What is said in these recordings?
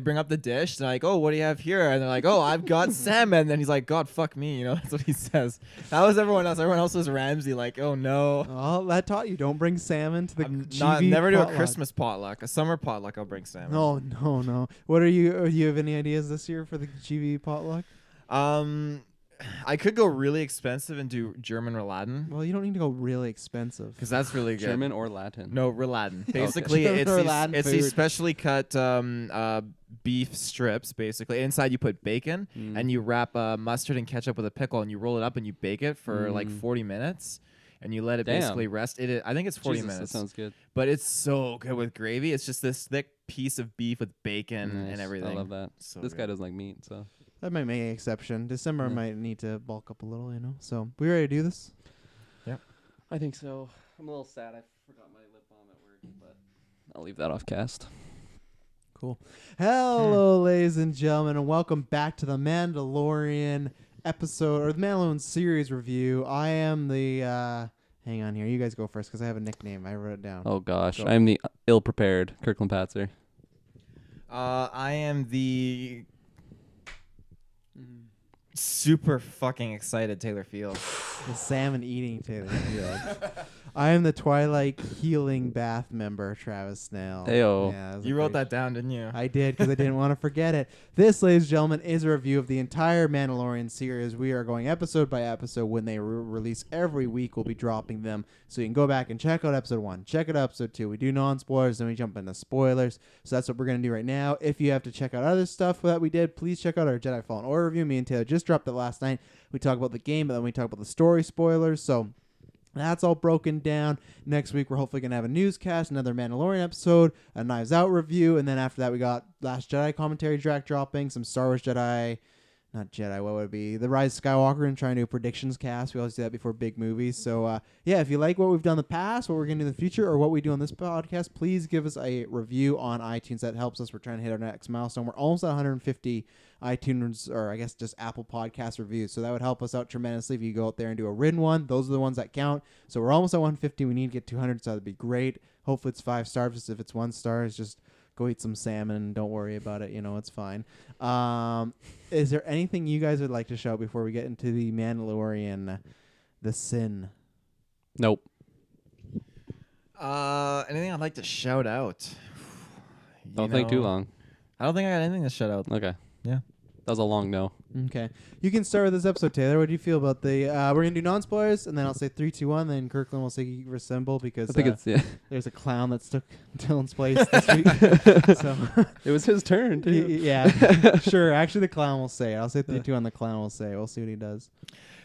bring up the dish. They're like, oh, what do you have here? And they're like, oh, I've got salmon. And then he's like, God, fuck me. You know, that's what he says. That was everyone else. Everyone else was Ramsey. Like, oh no. Oh, that taught you don't bring salmon to the Never do a potluck. Christmas potluck. A summer potluck, I'll bring salmon. No. What are you? You have any ideas this year for the GV potluck? I could go really expensive and do German Rouladen. Well, you don't need to go really expensive. Because that's really good. German or Latin? No, Rouladen. Basically, German it's Rouladen these food. specially cut beef strips, basically. Inside you put bacon, and you wrap mustard and ketchup with a pickle, and you roll it up and you bake it for like 40 minutes. And you let it basically rest. I think it's 40 minutes. That sounds good. But it's so good with gravy. It's just this thick piece of beef with bacon and everything. I love that. So this good. guy doesn't like meat, so. That might make an exception. December might need to bulk up a little, you know. So, we ready to do this? Yep. I think so. I'm a little sad. I forgot my lip balm at work, but I'll leave that off cast. Cool. Hello, ladies and gentlemen, and welcome back to the Mandalorian episode, or the Mandalorian series review. I am the, hang on here. You guys go first, because I have a nickname. I wrote it down. Oh, gosh. Go. I'm the ill-prepared Kirkland Patzer. I am the super fucking excited Taylor Field. The salmon eating Taylor Field. I am the Twilight healing bath member, Travis Snell. Ayo. Yeah, that was a You wrote great that down, didn't you? I did, because I didn't want to forget it. This, ladies and gentlemen, is a review of the entire Mandalorian series. We are going episode by episode. When they release every week, we'll be dropping them. So you can go back and check out episode 1. Check out episode 2. We do non-spoilers, then we jump into spoilers. So that's what we're going to do right now. If you have to check out other stuff that we did, please check out our Jedi Fallen Order review. Me and Taylor just dropped it last night. We talk about the game, but then we talk about the story spoilers. So that's all broken down. Next week, we're hopefully going to have a newscast, another Mandalorian episode, a Knives Out review, and then after that, we got Last Jedi commentary track dropping, some Star Wars Jedi, not Jedi, what would it be? The Rise of Skywalker, and trying to do a predictions cast. We always do that before big movies. So, yeah, if you like what we've done in the past, what we're going to do in the future, or what we do on this podcast, please give us a review on iTunes. That helps us. We're trying to hit our next milestone. We're almost at 150 iTunes, or I guess just Apple Podcast reviews. So that would help us out tremendously if you go out there and do a written one. Those are the ones that count. So we're almost at 150. We need to get 200, so that'd be great. Hopefully it's 5 stars. If it's 1 star, it's just go eat some salmon. Don't worry about it. You know, it's fine. Is there anything you guys would like to shout before we get into the Mandalorian, the sin? Nope. Anything I'd like to shout out? Don't think too long. I don't think I got anything to shout out. Okay. Yeah. That was a long no. Okay. You can start with this episode, Taylor. What do you feel about the... we're going to do non-spoilers, and then I'll say 3, 2, 1, then Kirkland will say resemble, because I think it's, there's a clown that took Dylan's place this week. So it was his turn, too. Yeah. Sure. Actually, the clown will say it. I'll say 3, 2, 1, the clown will say it. We'll see what he does.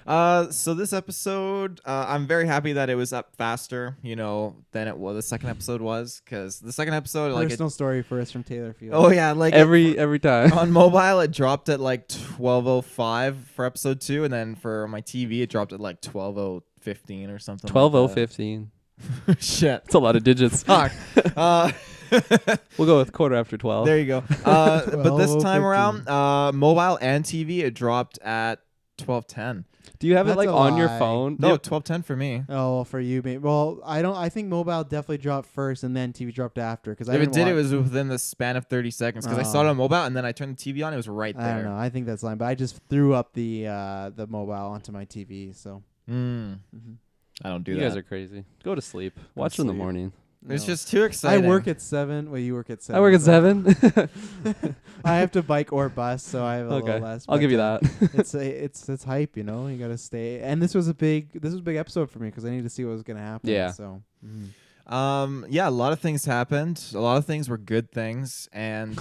So this episode, I'm very happy that it was up faster, you know, than it was the second episode was, because the second episode, Personal story first from Taylor Field. Oh yeah, like every time on mobile it dropped at like 12:05 for episode 2, and then for my TV it dropped at like 12:15 or something. 12:15. Shit, That's a lot of digits. Fuck. We'll go with quarter after 12. There you go. But this time 12:15. around, mobile and TV it dropped at 12:10. Do you have it That's like a on your lie. phone? No, 12:10 for me. Oh, well, for you, maybe. Well, I think mobile definitely dropped first, and then TV dropped after. Because If it did, it was within the span of 30 seconds. Because I saw it on mobile, and then I turned the TV on. It was right there. I don't know. I think that's line, but I just threw up the mobile onto my TV. So I don't do You that. guys are crazy. Go to sleep. Watch it in the sleep. morning. It's no. just too I exciting. work at 7. Well, you work at 7. I work at 7. I have to bike or bus, so I have a Okay. little less. I'll but, give you that. it's hype, you know. You gotta stay. And this was a big episode for me because I needed to see what was gonna happen. Yeah. So. Yeah, a lot of things happened. A lot of things were good things, and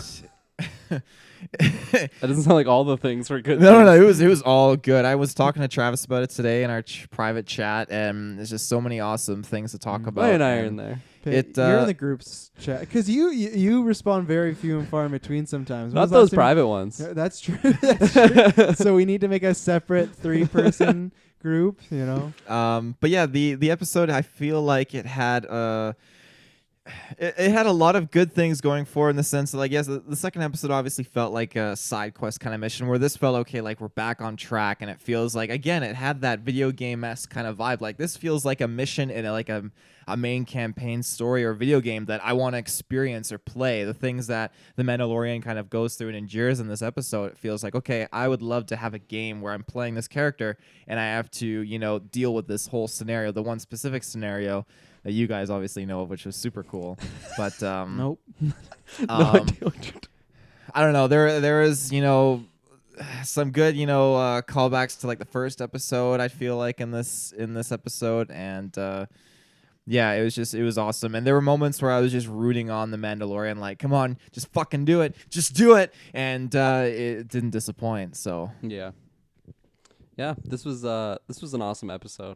That doesn't sound like all the things were good. no, it was all good. I was talking to Travis about it today in our private chat, and there's just so many awesome things to talk about. Ryan and I are in there. You're in the group's chat because you respond very few and far in between sometimes. When Not was the last those time- private ones. Yeah, that's true. That's true. So we need to make a separate 3-person group, you know. But yeah, the episode, I feel like it had it had a lot of good things going for it in the sense that, like, yes, the second episode obviously felt like a side quest kind of mission, where this felt okay, like we're back on track, and it feels like, again, it had that video game-esque kind of vibe. Like, this feels like a mission in a main campaign story or video game that I want to experience or play. The things that the Mandalorian kind of goes through and endures in this episode, it feels like, okay, I would love to have a game where I'm playing this character and I have to, deal with this whole scenario, the one specific scenario that you guys obviously know of, which was super cool. But Nope. I don't know. There is some good callbacks to like the first episode. I feel like in this episode, and yeah, it was awesome. And there were moments where I was just rooting on the Mandalorian, like, come on, just fucking do it, just do it, and it didn't disappoint. So Yeah, this was an awesome episode.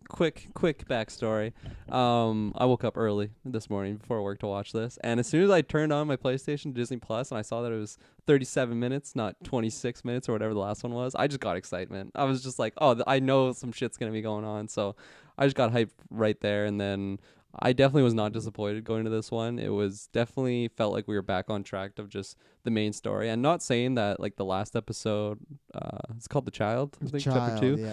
Quick backstory. I woke up early this morning before work to watch this, and as soon as I turned on my PlayStation Disney Plus and I saw that it was 37 minutes, not 26 minutes or whatever the last one was, I just got excitement. I was just like, oh, I know some shit's gonna be going on, so I just got hyped right there, and then I definitely was not disappointed going to this one. It was definitely felt like we were back on track of just the main story. And not saying that like the last episode, it's called The Child, I think, chapter 2.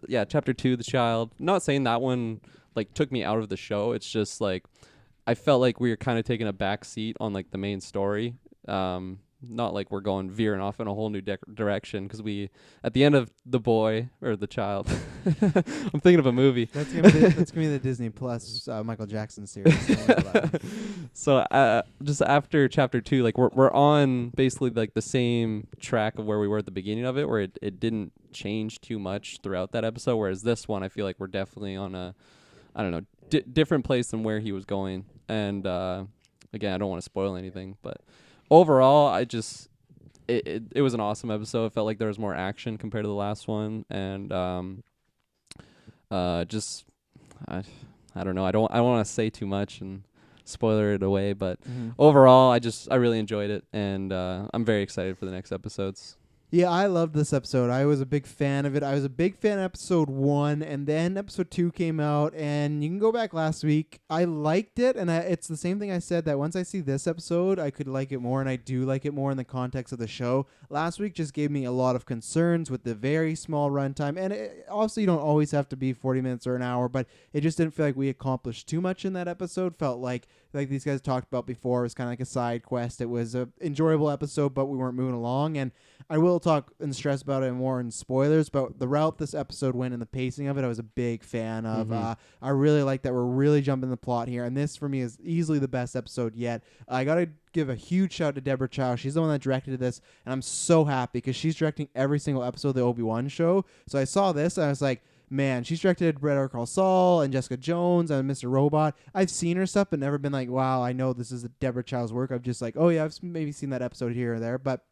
Yeah. Chapter 2, The Child. Not saying that one like took me out of the show. It's just like I felt like we were kind of taking a back seat on like the main story. Not like we're veering off in a whole new direction, because we, at the end of The Boy, or The Child, I'm thinking of a movie. That's gonna be the Disney Plus Michael Jackson series. So just after chapter 2, like we're on basically like the same track of where we were at the beginning of it, where it didn't change too much throughout that episode. Whereas this one, I feel like we're definitely on a, I don't know, different place than where he was going. And again, I don't want to spoil anything, but overall, it was an awesome episode. It felt like there was more action compared to the last one, and I don't know. I don't want to say too much and spoiler it away, but overall, I really enjoyed it, and I'm very excited for the next episodes. Yeah, I loved this episode. I was a big fan of it. I was a big fan of episode 1, and then episode 2 came out, and you can go back last week. I liked it, and it's the same thing I said, that once I see this episode, I could like it more, and I do like it more in the context of the show. Last week just gave me a lot of concerns with the very small runtime, and obviously you don't always have to be 40 minutes or an hour, but it just didn't feel like we accomplished too much in that episode. Felt like these guys talked about before, it was kind of like a side quest. It was an enjoyable episode, but we weren't moving along, and I will talk and stress about it more in spoilers, but the route this episode went and the pacing of it, I was a big fan of. I really like that we're really jumping the plot here, and this for me is easily the best episode yet. I got to give a huge shout to Deborah Chow. She's the one that directed this, and I'm so happy because she's directing every single episode of the Obi-Wan show. So I saw this, and I was like, man, she's directed Better Call Saul and Jessica Jones and Mr. Robot. I've seen her stuff, but never been like, wow, I know this is Deborah Chow's work. I've just like, oh yeah, I've maybe seen that episode here or there, but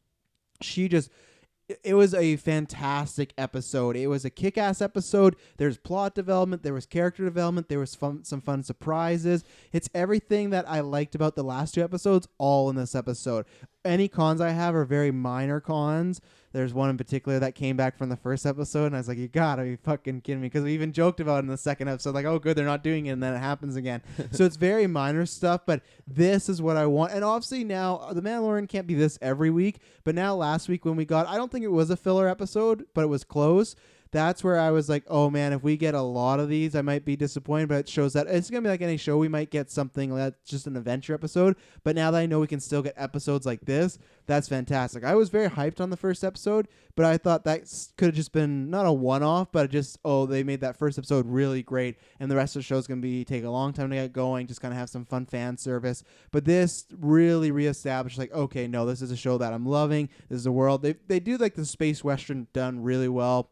it was a fantastic episode. It was a kick-ass episode. There's plot development. There was character development. There was some fun surprises. It's everything that I liked about the last 2 episodes, all in this episode. Any cons I have are very minor cons. There's one in particular that came back from the first episode, and I was like, you gotta be fucking kidding me, because we even joked about it in the second episode, like, oh, good, they're not doing it, and then it happens again. So it's very minor stuff, but this is what I want. And obviously now, The Mandalorian can't be this every week, but now last week when we got, I don't think it was a filler episode, but it was close. That's where I was like, oh man, if we get a lot of these, I might be disappointed, but it shows that it's going to be like any show. We might get something that's just an adventure episode, but now that I know we can still get episodes like this, that's fantastic. I was very hyped on the first episode, but I thought that could have just been not a one-off, but just, oh, they made that first episode really great, and the rest of the show is going to take a long time to get going, just kind of have some fun fan service. But this really reestablished, like, okay, no, this is a show that I'm loving. This is a world. They do like the space western done really well.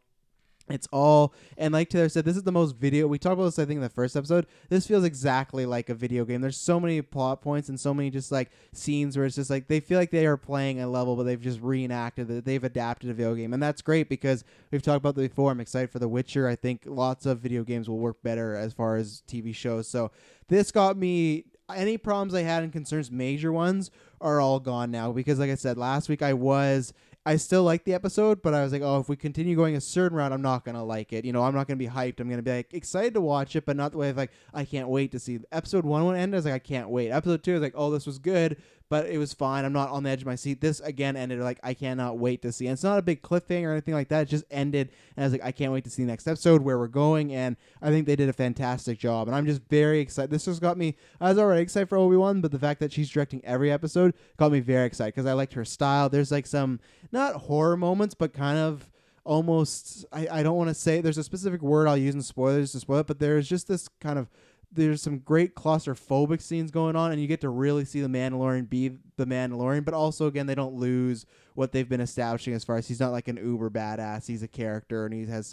It's all, and like Taylor said, this is the most video. We talked about this, I think, in the first episode. This feels exactly like a video game. There's so many plot points and so many just like scenes where it's just like they feel like they are playing a level, but they've just reenacted it. They've adapted a video game, and that's great because we've talked about that before. I'm excited for The Witcher. I think lots of video games will work better as far as TV shows. So this got me. Any problems I had and concerns, major ones, are all gone now because, like I said, last week I still liked the episode, but I was like, oh, if we continue going a certain route, I'm not gonna like it. I'm not gonna be hyped. I'm gonna be like excited to watch it, but not the way of like I can't wait to see episode 1 when it ended. I was like, I can't wait. Episode 2 I was like, oh, this was good, but it was fine. I'm not on the edge of my seat. This again ended like I cannot wait to see. And it's not a big cliffhanger or anything like that. It just ended, and I was like, I can't wait to see the next episode where we're going. And I think they did a fantastic job, and I'm just very excited. This just got me. I was already excited for Obi-Wan, but the fact that she's directing every episode got me very excited because I liked her style. There's like some not horror moments, but kind of almost. I don't want to say there's a specific word I'll use in spoilers to spoil it, but there's just this kind of. There's some great claustrophobic scenes going on, and you get to really see the Mandalorian be the Mandalorian, but also, again, they don't lose what they've been establishing as far as he's not like an uber badass. He's a character, and he has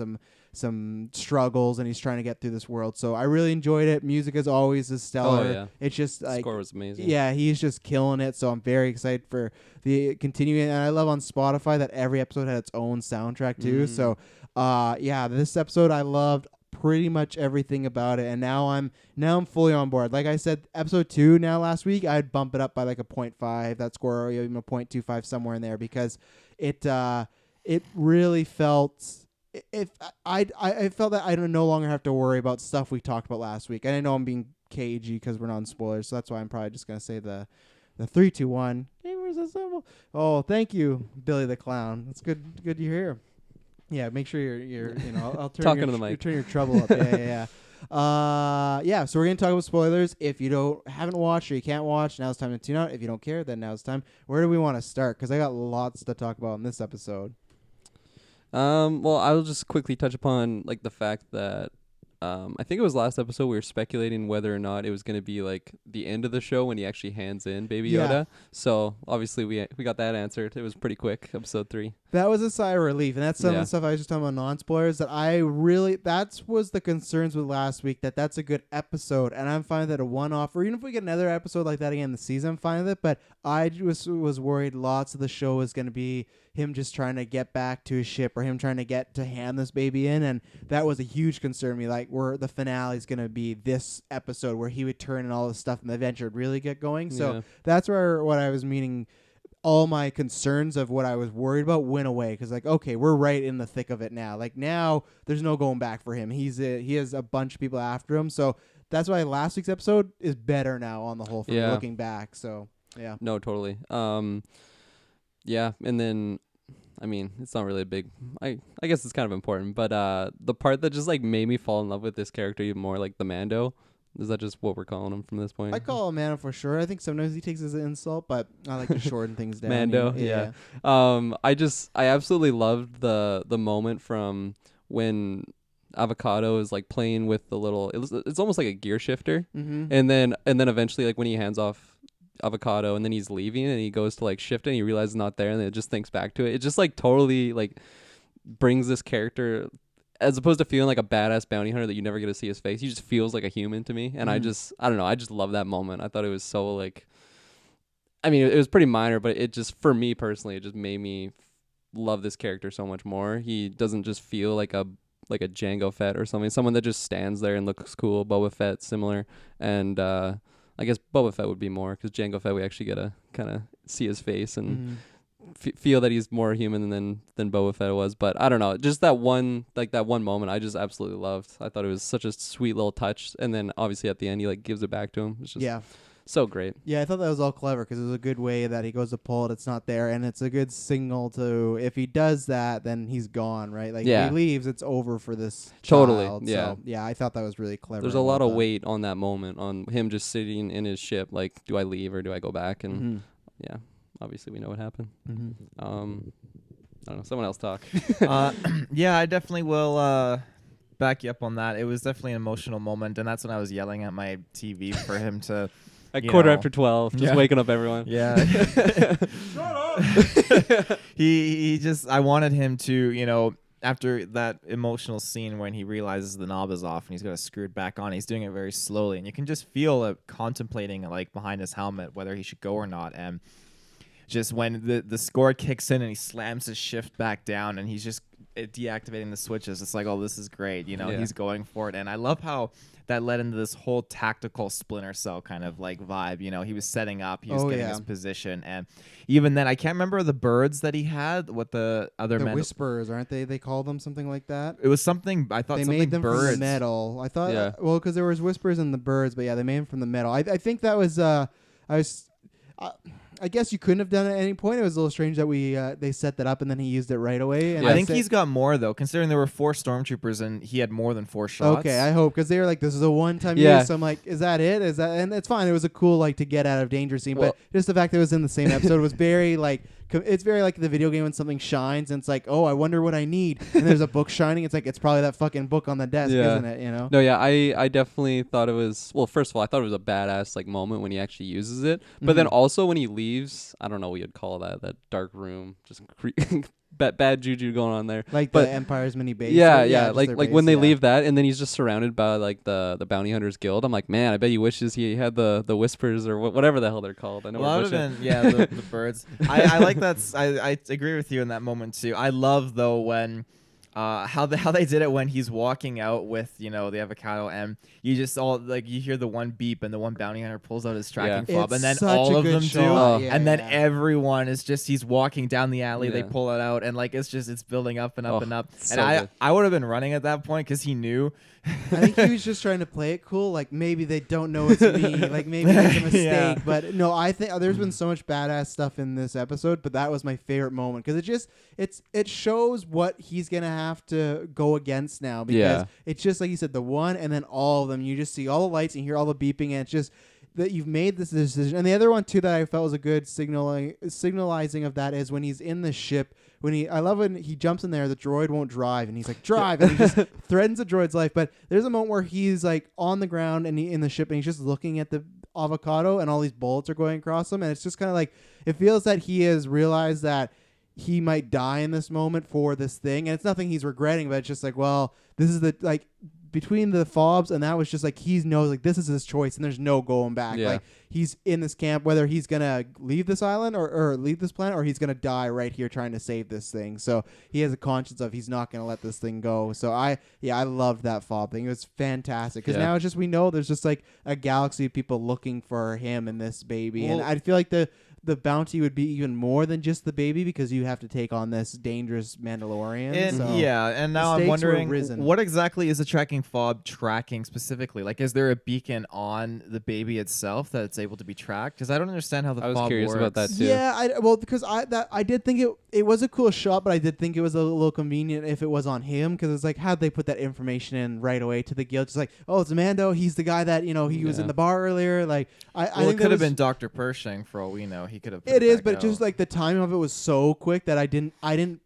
some struggles, and he's trying to get through this world. So I really enjoyed it. Music, as always, is stellar. Oh, yeah. It's just like... Score was amazing. Yeah, he's just killing it, so I'm very excited for the continuing. And I love on Spotify that every episode had its own soundtrack, too. So, yeah, this episode I loved pretty much everything about it, and now I'm fully on board. Like I said, episode 2 now last week, I'd bump it up by like a 0.5, that score, or even a 0.25 somewhere in there, because it really felt I felt that I no longer have to worry about stuff we talked about last week. And I know I'm being cagey because we're not on spoilers, so that's why I'm probably just gonna say the 3, 2, 1. Gamers assemble. Oh, thank you, Billy the Clown. That's good you're here. Yeah, make sure you're I'll turn talking to the mic. Turn your trouble up. Yeah. So we're gonna talk about spoilers. If you haven't watched or you can't watch, now's the time to tune out. If you don't care, then now's the time. Where do we want to start? Because I got lots to talk about in this episode. Well, I'll just quickly touch upon like the fact that I think it was last episode we were speculating whether or not it was going to be like the end of the show when he actually hands in Baby Yoda. Yeah. So obviously we got that answered. It was pretty quick, episode 3. That was a sigh of relief, and that's some of the stuff I was just talking about non-spoilers that was the concerns with last week, that's a good episode, and I'm fine with that a one-off, or even if we get another episode like that again in the season, I'm fine with it, but I was worried lots of the show was going to be him just trying to get back to his ship, or him trying to get to hand this baby in, and that was a huge concern to me, like where the finale is going to be this episode, where he would turn and all this stuff, and the adventure would really get going, so that's what I was meaning. All my concerns of what I was worried about went away because, like, okay, we're right in the thick of it now. Like, now there's no going back for him. He has a bunch of people after him. So that's why last week's episode is better now on the whole from looking back. So, yeah. No, totally. Yeah, and then, I mean, it's not really a big... I guess it's kind of important, but the part that just, like, made me fall in love with this character even more, like the Mando... Is that just what we're calling him from this point? I call him Mando for sure. I think sometimes he takes it as an insult, but I like to shorten things down. Mando, yeah. I absolutely loved the moment from when Avocado is like playing with the little. It's almost like a gear shifter, and then eventually like when he hands off Avocado and then he's leaving and he goes to like shift it and he realizes it's not there and then it just thinks back to it. It just like totally like brings this character. As opposed to feeling like a badass bounty hunter that you never get to see his face, he just feels like a human to me. And I don't know, I just love that moment. I thought it was so like, I mean, it was pretty minor, but it just, for me personally, it just made me love this character so much more. He doesn't just feel like a Jango Fett or something, someone that just stands there and looks cool. Boba Fett, similar. And I guess Boba Fett would be more, because Jango Fett, we actually get to kind of see his face and... feel that he's more human than Boba Fett was, but I don't know, just that one moment I just absolutely loved. I thought it was such a sweet little touch, and then obviously at the end he like gives it back to him. It's just so great. Yeah, I thought that was all clever because it was a good way that he goes to pull it, it's not there, and it's a good signal to, if he does that, then he's gone, right? Like if he leaves, it's over for this child. So, yeah, I thought that was really clever. There's a lot of weight on that moment, on him just sitting in his ship, like, do I leave or do I go back? And yeah. Obviously, we know what happened. I don't know. Someone else talk. Yeah, I definitely will back you up on that. It was definitely an emotional moment, and that's when I was yelling at my TV for him to... At 12:15, just waking up everyone. Yeah. Shut up! He just... I wanted him to, after that emotional scene when he realizes the knob is off and he's got to screw it back on, he's doing it very slowly, and you can just feel it contemplating, like, behind his helmet, whether he should go or not, and... Just when the score kicks in and he slams his shift back down and he's just deactivating the switches, it's like, oh, this is great. You know, Yeah. he's going for it, and I love how that led into this whole tactical Splinter Cell kind of like vibe. You know, he was setting up, he was getting his position, and even then, I can't remember the birds that he had. What the other the Whisperers, aren't they? They call them something like that. It was something. I thought they something made them birds. from the metal. I thought, Yeah. well, because there was Whispers and the birds, but yeah, they made them from the metal. I think that was. I guess you couldn't have done it at any point. It was a little strange that they set that up and then he used it right away. And I think he's got more though, considering there were 4 stormtroopers and he had more than 4 shots. Okay, I hope, because they were like, this is a one-time Yeah. use. So I'm like, is that it? Is that? And it's fine. It was a cool like to get out of danger scene, but just the fact that it was in the same episode was very like. It's very like the video game when something shines and it's like, oh, I wonder what I need. And there's a book shining. It's like, it's probably that fucking book on the desk, isn't it? You know? No, yeah, I definitely thought it was, well, first of all, I thought it was a badass like moment when he actually uses it. But then also when he leaves, I don't know what you'd call that dark room, just bad juju going on there. Like but the Empire's mini base. Yeah, like base, when they leave that and then he's just surrounded by like the Bounty Hunters Guild. I'm like, man, I bet he wishes he had the Whispers or whatever the hell they're called. I know. Well, the birds. I like that. I agree with you in that moment too. I love though when how they did it when he's walking out with the avocado and you just all like you hear the one beep and the one bounty hunter pulls out his tracking fob and then all of them do and then everyone is just he's walking down the alley, they pull it out and like it's building up and up and up and I would have been running at that point because he knew. I think he was just trying to play it cool, like maybe they don't know it's me, like maybe it's a mistake. But no, I think there's been so much badass stuff in this episode, but that was my favorite moment because it shows what he's gonna have to go against now because it's just like you said, the one and then all of them. You just see all the lights and you hear all the beeping, and it's just that you've made this decision. And the other one too that I felt was a good signalizing of that is when he's in the ship. I love when he jumps in there, the droid won't drive, and he's like, drive, and he just threatens the droid's life. But there's a moment where he's like on the ground and in the ship, and he's just looking at the avocado, and all these bullets are going across him, and it's just kind of like it feels that he has realized that he might die in this moment for this thing, and it's nothing he's regretting, but it's just like, well, this is the like. Between the fobs and that was just like he knows like this is his choice and there's no going back. Like he's in this camp whether he's gonna leave this island or leave this planet or he's gonna die right here trying to save this thing. So he has a conscience of he's not gonna let this thing go. So I loved that fob thing. It was fantastic because now it's just we know there's just like a galaxy of people looking for him and this baby, and I feel like the bounty would be even more than just the baby because you have to take on this dangerous Mandalorian. And now I'm wondering what exactly is the tracking fob tracking specifically? Like, is there a beacon on the baby itself that it's able to be tracked? Because I don't understand how the fob works. I was curious about that too. Yeah, because I did think it was a cool shot, but I did think it was a little convenient if it was on him because it's like how'd they put that information in right away to the guild? Just like, oh, it's Mando. He's the guy that he was in the bar earlier. Like, I think it could have been Dr. Pershing for all we know. He could have. It is, but just like the timing of it was so quick that I didn't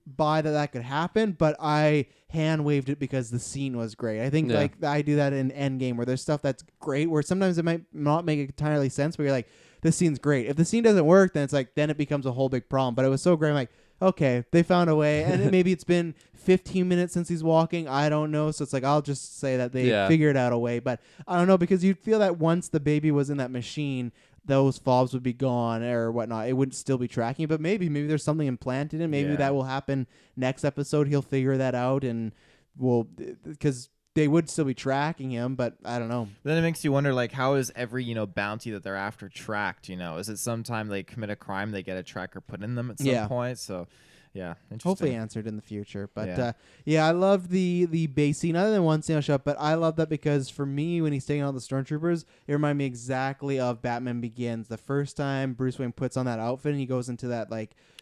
buy that could happen. But I hand waved it because the scene was great. I think like I do that in Endgame where there's stuff that's great where sometimes it might not make entirely sense, but you're like, this scene's great. If the scene doesn't work, then it's like then it becomes a whole big problem. But it was so great. I'm like, okay, they found a way, and maybe it's been 15 minutes since he's walking. I don't know, so it's like I'll just say that they figured out a way. But I don't know because you'd feel that once the baby was in that machine, those fobs would be gone or whatnot. It wouldn't still be tracking, but maybe there's something implanted in. Maybe that will happen next episode. He'll figure that out, and because they would still be tracking him, but I don't know. Then it makes you wonder, like, how is every bounty that they're after tracked? Is it sometime they commit a crime, they get a tracker put in them at some point? So. Yeah, interesting. Hopefully answered in the future. But I loved the base scene other than one scene shot, but I love that because for me, when he's taking out the stormtroopers, it reminded me exactly of Batman Begins. The first time Bruce Wayne puts on that outfit and he goes into that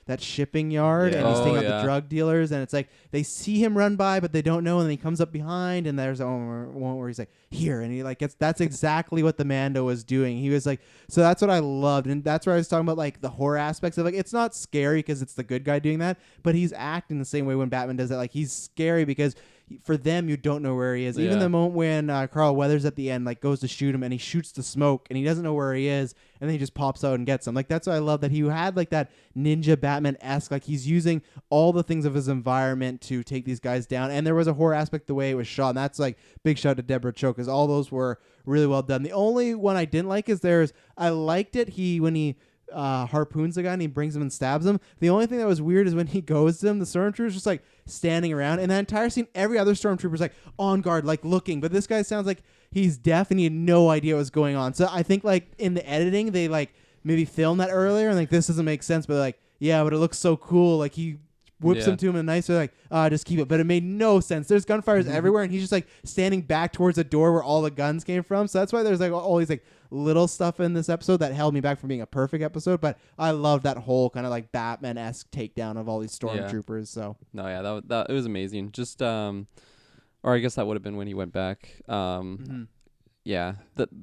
that shipping yard and he's taking out the drug dealers, and it's like they see him run by but they don't know, and then he comes up behind and there's one where he's like here, and he like that's exactly what the Mando was doing. He was like, so that's what I loved, and that's where I was talking about like the horror aspects of like it's not scary because it's the good guy doing that, but he's acting the same way when Batman does that. Like he's scary because for them you don't know where he is. Even the moment when Carl Weathers at the end like goes to shoot him and he shoots the smoke and he doesn't know where he is, and then he just pops out and gets him. Like that's why I love that he had like that ninja Batman-esque, like he's using all the things of his environment to take these guys down. And there was a horror aspect the way it was shot, and that's like big shout out to Deborah Chow because all those were really well done. The only one I didn't like is I liked it when he harpoons the guy and he brings him and stabs him. The only thing that was weird is when he goes to him, the stormtrooper's just like standing around. And that entire scene, every other stormtrooper's like on guard, like looking. But this guy sounds like he's deaf and he had no idea what's going on. So I think like in the editing, they like maybe filmed that earlier and like this doesn't make sense. But like, yeah, but it looks so cool. Like he whips him to him in a nice way, like, just keep it. But it made no sense. There's gunfires everywhere, and he's just like standing back towards the door where all the guns came from. So that's why there's like all these like little stuff in this episode that held me back from being a perfect episode. But I love that whole kind of like Batman-esque takedown of all these stormtroopers. So no, yeah, that it was amazing. Just or I guess that would have been when he went back. Yeah,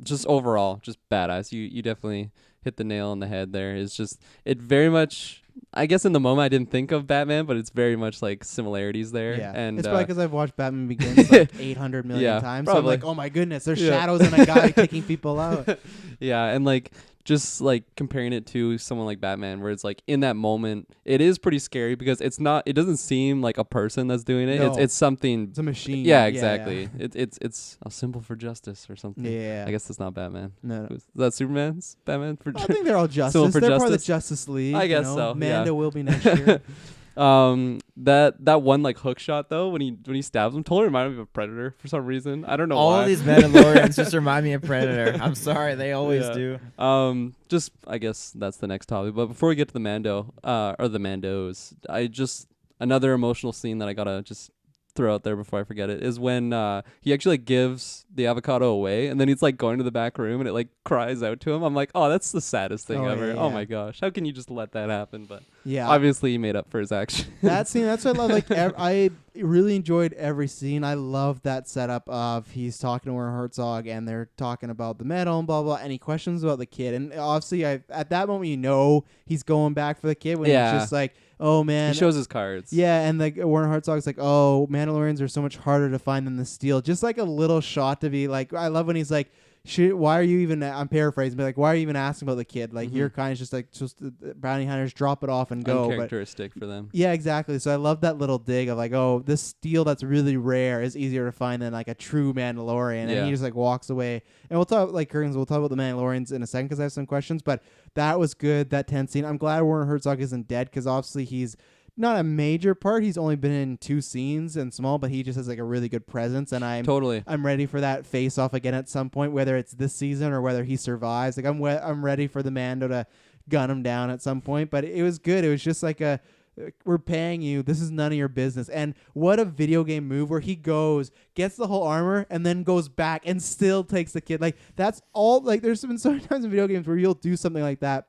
just overall, just badass. You definitely hit the nail on the head there. It's just it very much. I guess in the moment I didn't think of Batman, but it's very much like similarities there. Yeah, and it's probably because I've watched Batman Begins like 800 million times. So I'm like, oh my goodness, there's shadows and a guy kicking people out. Yeah, and like just like comparing it to someone like Batman, where it's like in that moment, it is pretty scary because it doesn't seem like a person that's doing it. No. It's something. It's a machine. Yeah, exactly. Yeah. It's a symbol for justice or something. Yeah. I guess that's not Batman. No. Is that Superman's Batman for? I think they're all justice. They're part of the Justice League. I guess so. Mando will be next year. That one like hook shot though when he stabs him totally reminded me of a Predator for some reason. I don't know all why. of these Mandalorians just remind me of Predator. I'm sorry, they always do. Just I guess that's the next topic. But before we get to the Mando or the Mandos, another emotional scene that I gotta just throw out there before I forget it is when he actually like gives the avocado away and then he's like going to the back room and it like cries out to him. I'm like, oh, that's the saddest thing ever. Oh my gosh, how can you just let that happen? But yeah, obviously he made up for his action. That scene, that's what I love. Like I really enjoyed every scene. I love that setup of he's talking to Werner Herzog and they're talking about the medal and blah blah, and he questions about the kid. And obviously, at that moment, he's going back for the kid when he's just like, oh man, he shows his cards. Yeah, and like Werner Herzog's like, oh, Mandalorians are so much harder to find than the steel. Just like a little shot to be like, I love when he's like, why are you even? I'm paraphrasing, but like, why are you even asking about the kid? Like, you're kind of just like, bounty hunters, drop it off and go. Uncharacteristic for them. Yeah, exactly. So I love that little dig of like, oh, this steel that's really rare is easier to find than like a true Mandalorian, and he just like walks away. And we'll talk about the Mandalorians in a second because I have some questions. But that was good. That tense scene. I'm glad Werner Herzog isn't dead because obviously he's not a major part. He's only been in 2 scenes and small, but he just has like a really good presence. And I'm ready for that face off again at some point, whether it's this season or whether he survives. Like I'm ready for the Mando to gun him down at some point. But it was good. It was just like we're paying you. This is none of your business. And what a video game move where he gets the whole armor, and then goes back and still takes the kid. Like that's all. Like there's been so many times in video games where you'll do something like that.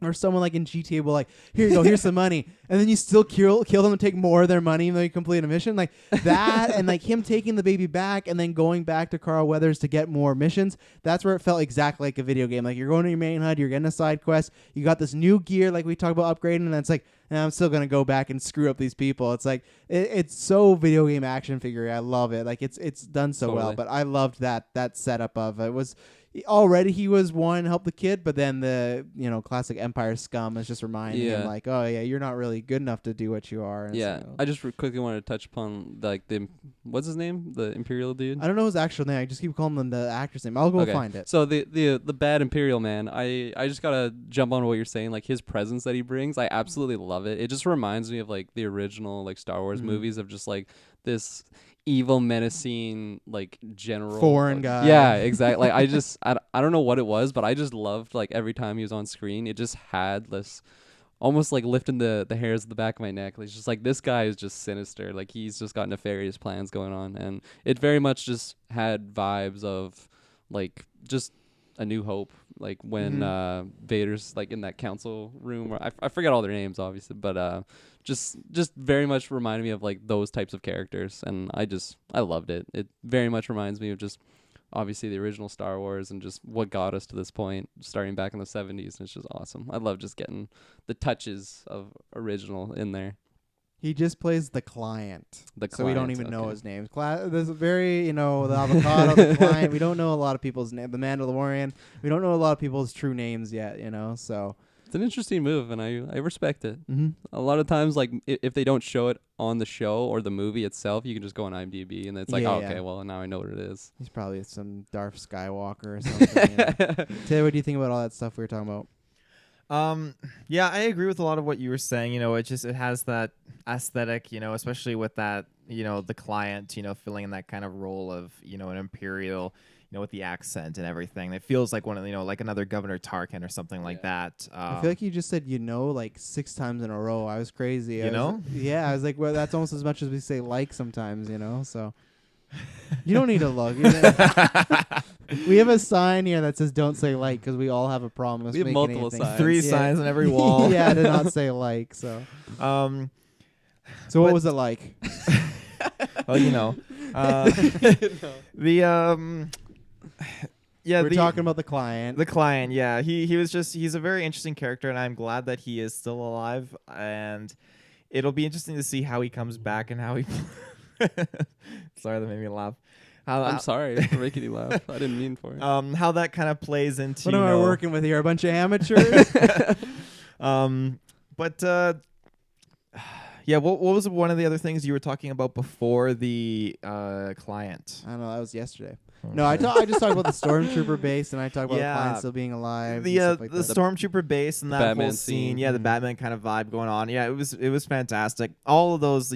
Or someone like in GTA will like, here you go, here's some money. And then you still kill them and take more of their money even though you complete a mission. Like that and like him taking the baby back and then going back to Carl Weathers to get more missions. That's where it felt exactly like a video game. Like you're going to your main HUD, you're getting a side quest, you got this new gear like we talked about upgrading, and then it's like, I'm still going to go back and screw up these people. It's like, it's so video game action figure. I love it. Like it's done so well, but I loved that setup of it was already he was one help the kid, but then the classic Empire scum is just reminding him like, oh yeah, you're not really good enough to do what you are. And so, I just quickly wanted to touch upon like what's his name, the Imperial dude. I don't know his actual name. I just keep calling him the actor's name. I'll go find it. So the bad Imperial man, I just gotta jump on what you're saying. Like his presence that he brings, I absolutely love it. It just reminds me of like the original like Star Wars movies of just like this evil, menacing, like general foreign guy. Yeah, exactly. Like I don't know what it was, but I just loved like every time he was on screen, it just had this almost like lifting the hairs at the back of my neck. It's just like this guy is just sinister. Like he's just got nefarious plans going on, and it very much just had vibes of like just A New Hope. Like when Vader's like in that council room, where I forget all their names obviously, but just very much reminded me of like those types of characters, and I loved it. It very much reminds me of just obviously the original Star Wars and just what got us to this point, starting back in the 70s. And it's just awesome. I love just getting the touches of original in there. He just plays the client. So we don't even know his name. There's a very, the avocado, the client. We don't know a lot of people's name. The Mandalorian. We don't know a lot of people's true names yet, so. It's an interesting move, and I respect it. Mm-hmm. A lot of times, like, if they don't show it on the show or the movie itself, you can just go on IMDb, and it's like, okay, well, now I know what it is. He's probably some Darth Skywalker or something. Taylor, what do you think about all that stuff we were talking about? Yeah, I agree with a lot of what you were saying. It has that aesthetic, especially with that, the client, filling in that kind of role of, an imperial, with the accent and everything. It feels like one of, like another Governor Tarkin or something like that. I feel like you just said, like 6 times in a row. I was crazy. Yeah, I was like, well, that's almost as much as we say like sometimes, so. You don't need to look. We have a sign here that says "Don't say like" because we all have a problem with We have making multiple anything. signs. 3 signs on every wall. Yeah, to not say like. So what was it like? Well, We're talking about the client. The client, yeah. He's a very interesting character, and I'm glad that he is still alive. And it'll be interesting to see how he comes back and how he. Sorry, that made me laugh. I'm sorry for making you laugh. I didn't mean for it. How that kind of plays into. What am I working with here? A bunch of amateurs. Yeah. What was one of the other things you were talking about before the client? I don't know. That was yesterday. Okay. No, I just talked about the stormtrooper base, and I talked about the client still being alive. The and stuff like the that. stormtrooper base and that Batman whole scene. scene. Yeah, the Batman kind of vibe going on. Yeah, it was fantastic. All of those,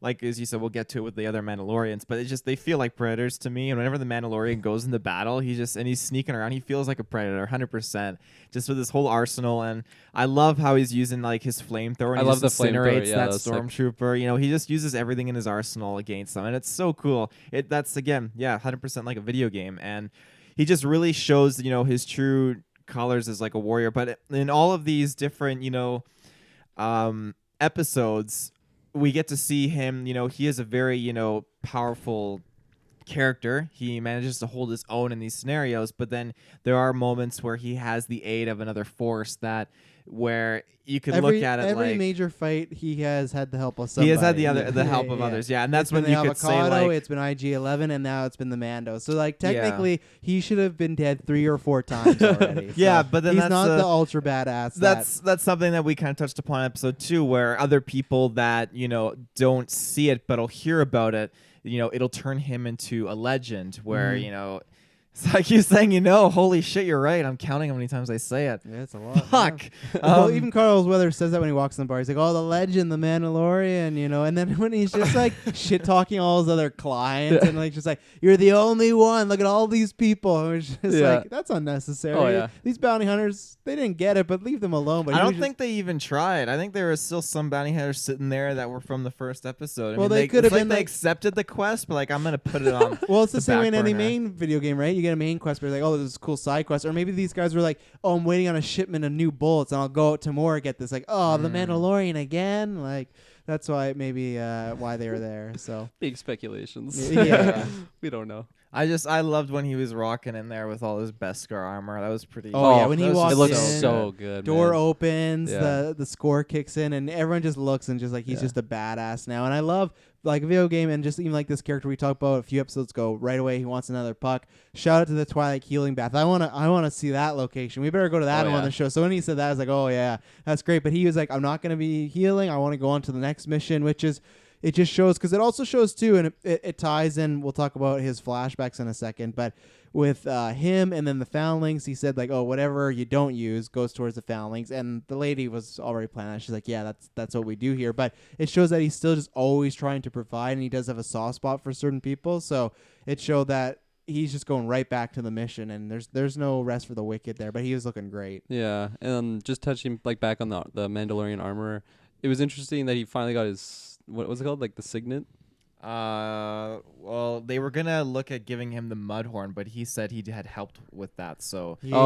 like as you said, we'll get to it with the other Mandalorians, but they feel like predators to me. And whenever the Mandalorian goes into battle, he's sneaking around. He feels like a predator, 100%. Just with his whole arsenal, and I love how he's using like his flamethrower. I love the flamethrower. Yeah, that stormtrooper. He just uses everything in his arsenal against them, and it's so cool. That's again, 100% like a video game, and he just really shows his true colors as like a warrior. But in all of these different episodes, we get to see him, he is a very, powerful character. He manages to hold his own in these scenarios, but then there are moments where he has the aid of another force where you could look at it every like major fight he has had the help of somebody. he has had the help of others. Yeah, and that's when you could say like it's been IG-11 and now it's been the Mando. So like technically he should have been dead 3 or 4 times already. Yeah, but then he's that's not the ultra badass. That's something that we kind of touched upon in episode 2, where other people that don't see it but'll hear about it. It'll turn him into a legend where it's like you saying, holy shit, you're right. I'm counting how many times I say it. Yeah, it's a lot. Fuck. Yeah. Well, even Carlos Weathers says that when he walks in the bar. He's like, "Oh, the legend, the Mandalorian," and then when he's just like shit talking all his other clients and like just like, "You're the only one. Look at all these people." It's just like that's unnecessary. Oh, yeah. These bounty hunters, they didn't get it, but leave them alone. But I don't think they even tried. I think there were still some bounty hunters sitting there that were from the first episode. Well, they could have been they accepted the quest, but like I'm gonna put it on. Well, it's the same way in any burner. main video game, right? You get a main quest, but you're like, oh, this is a cool side quest. Or maybe these guys were like, oh, I'm waiting on a shipment of new bullets, and I'll go out tomorrow and get this. Like, oh, the Mandalorian again? Like, that's why maybe why they were there. So big speculations. Yeah. We don't know. I loved when he was rocking in there with all his Beskar armor. That was pretty. Oh yeah, when he walks it looks in, so good. door man. opens, Yeah. the score kicks in, and everyone just looks and just like he's just a badass now. And I love like a video game, and just even like this character we talked about a few episodes ago. Right away, he wants another puck. Shout out to the Twilight Healing Bath. I wanna see that location. We better go to that one on the show. So when he said that, I was like, oh yeah, that's great. But he was like, I'm not gonna be healing. I want to go on to the next mission, which is. It just shows, because it also shows too, and it ties in. We'll talk about his flashbacks in a second, but with him and then the foundlings, he said like, oh, whatever you don't use goes towards the foundlings, and the lady was already planning that. She's like, yeah, that's what we do here. But it shows that he's still just always trying to provide, and he does have a soft spot for certain people. So it showed that he's just going right back to the mission, and there's no rest for the wicked there. But he was looking great. Yeah, and just touching like back on the Mandalorian armor, it was interesting that he finally got his. What was it called? Like the signet? Well, they were gonna look at giving him the Mudhorn, but he said he had helped with that. So He didn't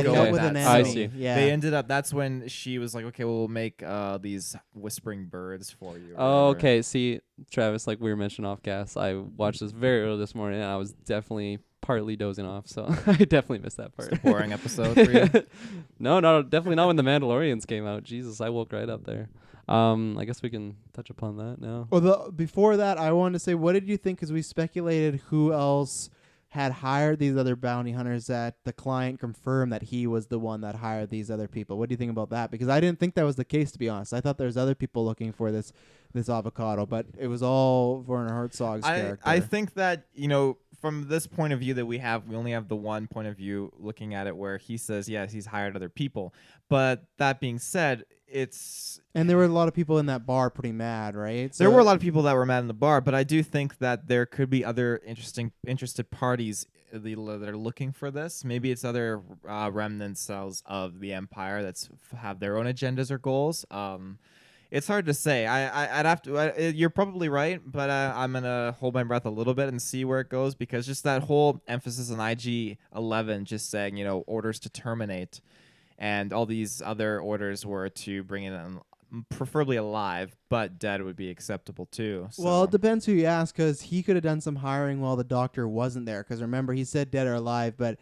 go helped with with an that. I enemy. see. Yeah. they ended up. That's when she was like, "Okay, we'll make these whispering birds for you." or Oh, whatever. okay. See, Travis, like we were mentioning off gas, I watched this very early this morning, and I was definitely partly dozing off, so I definitely missed that part. It's a boring episode for you. No, definitely not when the Mandalorians came out. Jesus, I woke right up there. I guess we can touch upon that now. Well, before that, I wanted to say, what did you think? Because we speculated who else had hired these other bounty hunters, that the client confirmed that he was the one that hired these other people. What do you think about that? Because I didn't think that was the case, to be honest. I thought there was other people looking for this avocado, but it was all Werner Herzog's character. I think that, from this point of view that we only have the one point of view looking at it where he says, yes, he's hired other people. But that being said, and there were a lot of people in that bar pretty mad, right? So there were a lot of people that were mad in the bar, but I do think that there could be other interested parties that are looking for this. Maybe it's other remnant cells of the Empire that have their own agendas or goals. It's hard to say. I'd have to. You're probably right, but I'm gonna hold my breath a little bit and see where it goes, because just that whole emphasis on IG-11, just saying orders to terminate, and all these other orders were to bring it in, preferably alive, but dead would be acceptable too. So. Well, it depends who you ask, because he could have done some hiring while the doctor wasn't there. Because remember, he said dead or alive, but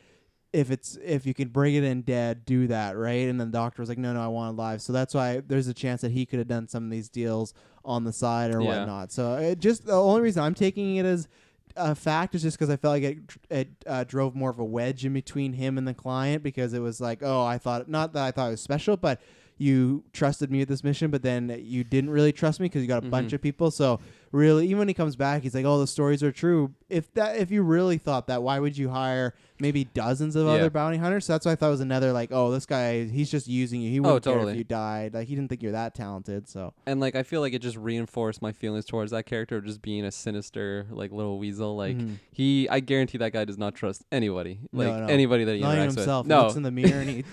if you could bring it in dead, do that, right? And then the doctor was like, no, I want it live. So that's why there's a chance that he could have done some of these deals on the side or whatnot. So the only reason I'm taking it as a fact is just because I felt like it drove more of a wedge in between him and the client, because it was like, I thought it was special, but you trusted me with this mission, but then you didn't really trust me because you got a bunch of people. So really, even when he comes back, he's like, the stories are true. If you really thought that, why would you hire maybe dozens of other bounty hunters? So that's why I thought it was another this guy, he's just using you. He wouldn't care if you died. Like, he didn't think you're that talented. So, and I feel like it just reinforced my feelings towards that character of just being a sinister little weasel. I guarantee that guy does not trust anybody. Anybody that he not interacts himself. with. No, he looks in the mirror and he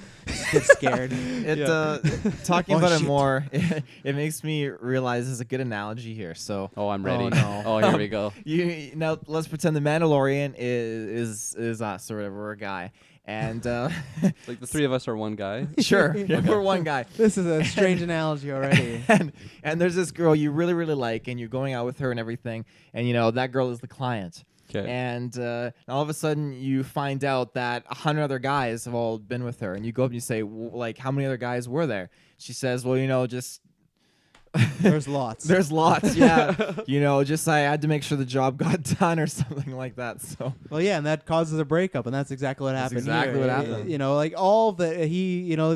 gets scared. Talking about it more, it makes me realize there's a good analogy here. So, I'm ready. Oh, no. Here we go. Now let's pretend the Mandalorian is us or whatever. We're a guy, and the three of us are one guy. Sure, we're one guy. This is a strange analogy already. And there's this girl you really, really like, and you're going out with her and everything, and that girl is the client. Okay. And all of a sudden you find out that 100 other guys have all been with her, and you go up and you say, how many other guys were there? She says, just there's lots. There's lots, yeah. Just I had to make sure the job got done or something like that. So. Well, yeah, and that causes a breakup, and that's exactly what happened. Exactly here. what happened. All of the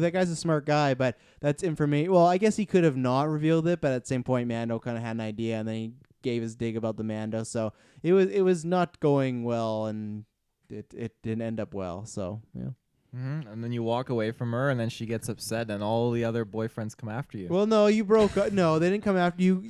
that guy's a smart guy, but that's information. Well, I guess he could have not revealed it, but at the same point, Mando kind of had an idea, and then he gave his dig about the Mando. So it was not going well, and it didn't end up well. So yeah. Mm-hmm. And then you walk away from her, and then she gets upset, and all the other boyfriends come after you. Well, no, you broke up. No, they didn't come after you.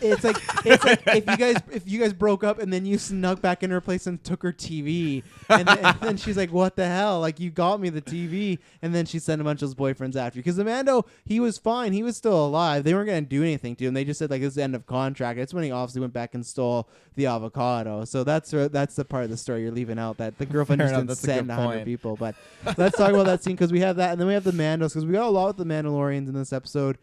It's like if you guys broke up, and then you snuck back in her place and took her TV, and then she's like, "What the hell? Like, you got me the TV," and then she sent a bunch of those boyfriends after you. Because the Mando, he was fine. He was still alive. They weren't gonna do anything to him. They just said this is the end of contract. That's when he obviously went back and stole the avocado. So that's the part of the story you're leaving out, that the girlfriend just didn't send 100 people, but. Let's talk about that scene, because we have that, and then we have the Mandos, because we got a lot with the Mandalorians in this episode.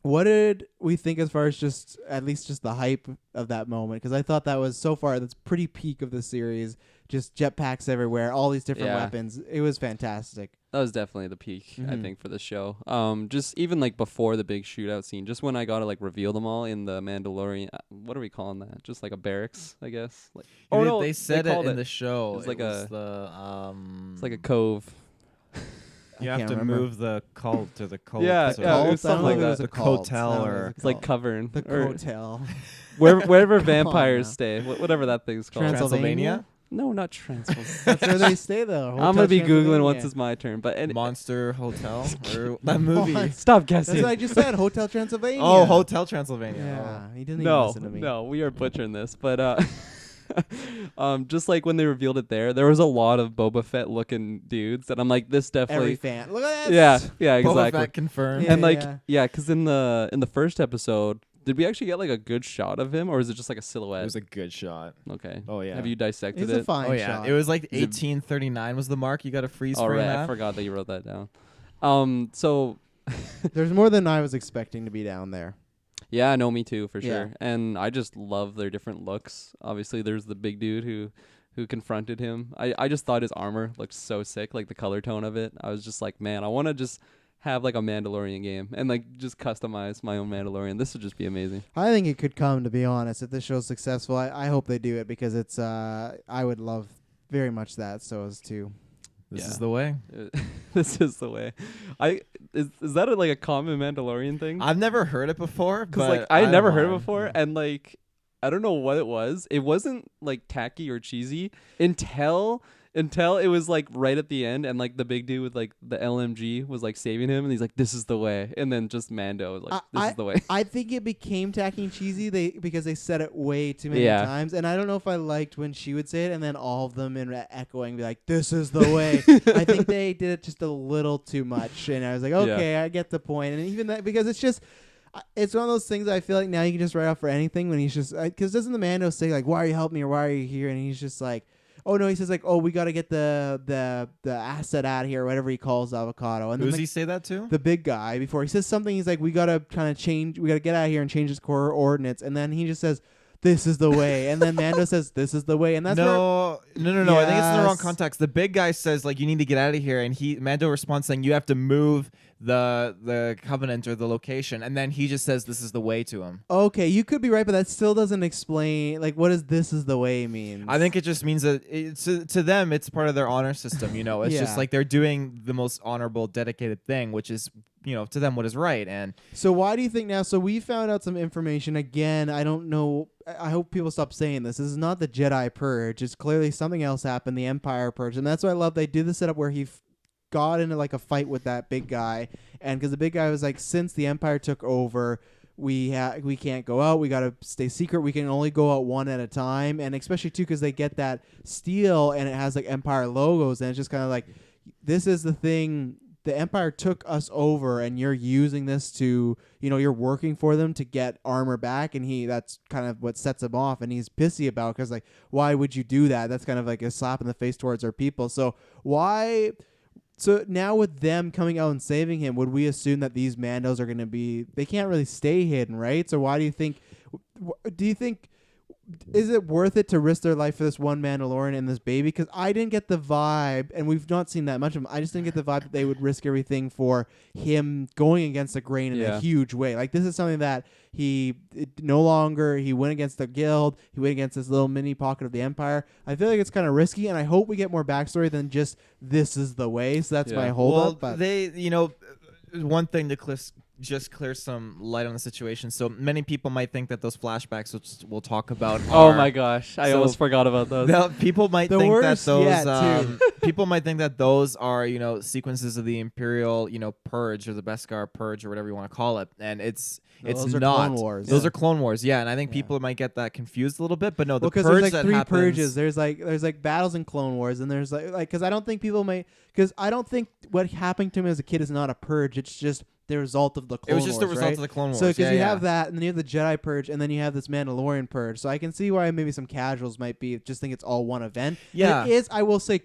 What did we think as far as at least the hype of that moment? Because I thought that was, so far, that's pretty peak of the series. Just jetpacks everywhere, all these different weapons. It was fantastic. That was definitely the peak, I think, for the show. Just even before the big shootout scene, just when I got to reveal them all in the Mandalorian, what are we calling that? Just a barracks, I guess. They said it in the show. It's it's like a cove. You have to move the cult to the cult. Yeah, so it was something like that. The hotel, or it's like covern. The hotel. Wherever vampires stay, whatever that thing's called. Transylvania? No, not Transylvania. That's where they stay, though. I'm going to be Googling once it's my turn. But Monster Hotel? Or that movie. Stop guessing. That's what I just said. Hotel Transylvania. Oh, Hotel Transylvania. Yeah. He didn't even listen to me. No, we are butchering this. But just when they revealed it there was a lot of Boba Fett looking dudes. And I'm like, this definitely. Every fan. Look at that. Yeah, exactly. Boba Fett confirmed. And because in the first episode, did we actually get a good shot of him, or is it just a silhouette? It was a good shot. Okay. Oh yeah. Have you dissected It's a fine Oh yeah. shot. It was 1839 was the mark. You got to freeze frame that. I forgot that you wrote that down. So there's more than I was expecting to be down there. Yeah, no, me too, for Yeah. sure. And I just love their different looks. Obviously, there's the big dude who confronted him. I just thought his armor looked so sick, the color tone of it. I was just like, man, I want to just have like a Mandalorian game and like just customize my own Mandalorian. This would just be amazing. I think it could come, to be honest, if this show's successful. I hope they do it because it's I would love very much that. So as to. This is the way. This is the way. Is that like a common Mandalorian thing? I've never heard it before. Because like I never heard it before, and like I don't know what it was. It wasn't like tacky or cheesy until it was like right at the end, and like the big dude with like the LMG was like saving him, and he's like, "This is the way," and then just Mando was like, "This is the way." I think it became tacky and cheesy because they said it way too many times, and I don't know if I liked when she would say it, and then all of them in echoing be like, "This is the way." I think they did it just a little too much, and I was like, "Okay, I get the point," and even that because it's just. It's one of those things I feel like now you can just write off for anything when he's just because doesn't the Mando say like, "Why are you helping me?" or "Why are you here?" and he's just like. Oh no, he says like, "Oh, we got to get the asset out of here," or whatever he calls Avocado. And who does then, he say that to? The big guy. Before he says something, he's like, "We got to kind of change. We got to get out of here and change his core ordinates." And then he just says, "This is the way." And then Mando says, "This is the way." And that's no. Yes. I think it's in the wrong context. The big guy says like, "You need to get out of here," and Mando responds saying, "You have to move the covenant or the location," and then he just says, "This is the way" to him. Okay, you could be right, but that still doesn't explain like what does "this is the way" mean. I think it just means that to them it's part of their honor system. It's just like they're doing the most honorable, dedicated thing, which is to them what is right. And so why do you think now? So we found out some information again. I don't know. I hope people stop saying this. This is not the Jedi purge. It's clearly something else happened. The Empire purge, and that's what I love. They do the setup where he got into like a fight with that big guy, and because the big guy was like, since the Empire took over, we can't go out. We got to stay secret. We can only go out one at a time, and especially too because they get that steel and it has like Empire logos, and it's just kind of like, this is the thing. The Empire took us over, and you're using this to, you're working for them to get armor back, and that's kind of what sets him off, and he's pissy about because like, why would you do that? That's kind of like a slap in the face towards our people. So why? So now with them coming out and saving him, would we assume that these Mandos are going to be? They can't really stay hidden, right? So why do you think? Do you think? Is it worth it to risk their life for this one Mandalorian and this baby? Because I didn't get the vibe, and we've not seen that much of him. I just didn't get the vibe that they would risk everything for him going against the grain in a huge way. Like, this is something that he went against the guild. He went against this little mini pocket of the Empire. I feel like it's kind of risky, and I hope we get more backstory than just this is the way. So that's my holdup. Well, one thing to just clear some light on the situation. So many people might think that those flashbacks, which we'll talk about, oh my gosh, I almost forgot about those. People might think that those people might think that those are sequences of the Imperial purge or the Beskar purge or whatever you want to call it, and it's those not. Are Clone Wars. Those are Clone Wars, and I think people might get that confused a little bit. But no, the purge there's like that three happens, purges. There's like battles in Clone Wars, and there's like because I don't think I don't think what happened to him as a kid is not a purge. It's just the result of the Clone Wars. It was just the result of the Clone Wars. So because you have that, and then you have the Jedi purge, and then you have this Mandalorian purge. So I can see why maybe some casuals might just think it's all one event. Yeah, and it is. I will say,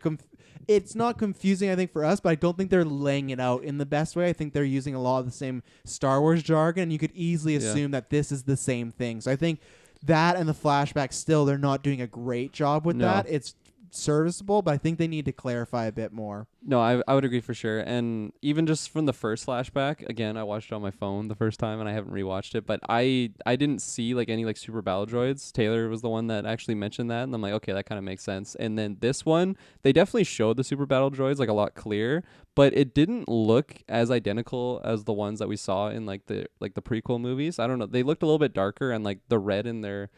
it's not confusing, I think, for us, but I don't think they're laying it out in the best way. I think they're using a lot of the same Star Wars jargon, and you could easily assume that this is the same thing. So I think that and the flashback still, they're not doing a great job with that. It's serviceable, but I think they need to clarify a bit more. No, I would agree for sure. And even just from the first flashback, again, I watched it on my phone the first time and I haven't rewatched it, but I didn't see like any like super battle droids. Taylor was the one that actually mentioned that, and I'm like, okay, that kind of makes sense. And then this one, they definitely showed the super battle droids like a lot clearer, but it didn't look as identical as the ones that we saw in like the prequel movies. I don't know. They looked a little bit darker, and like the red in their,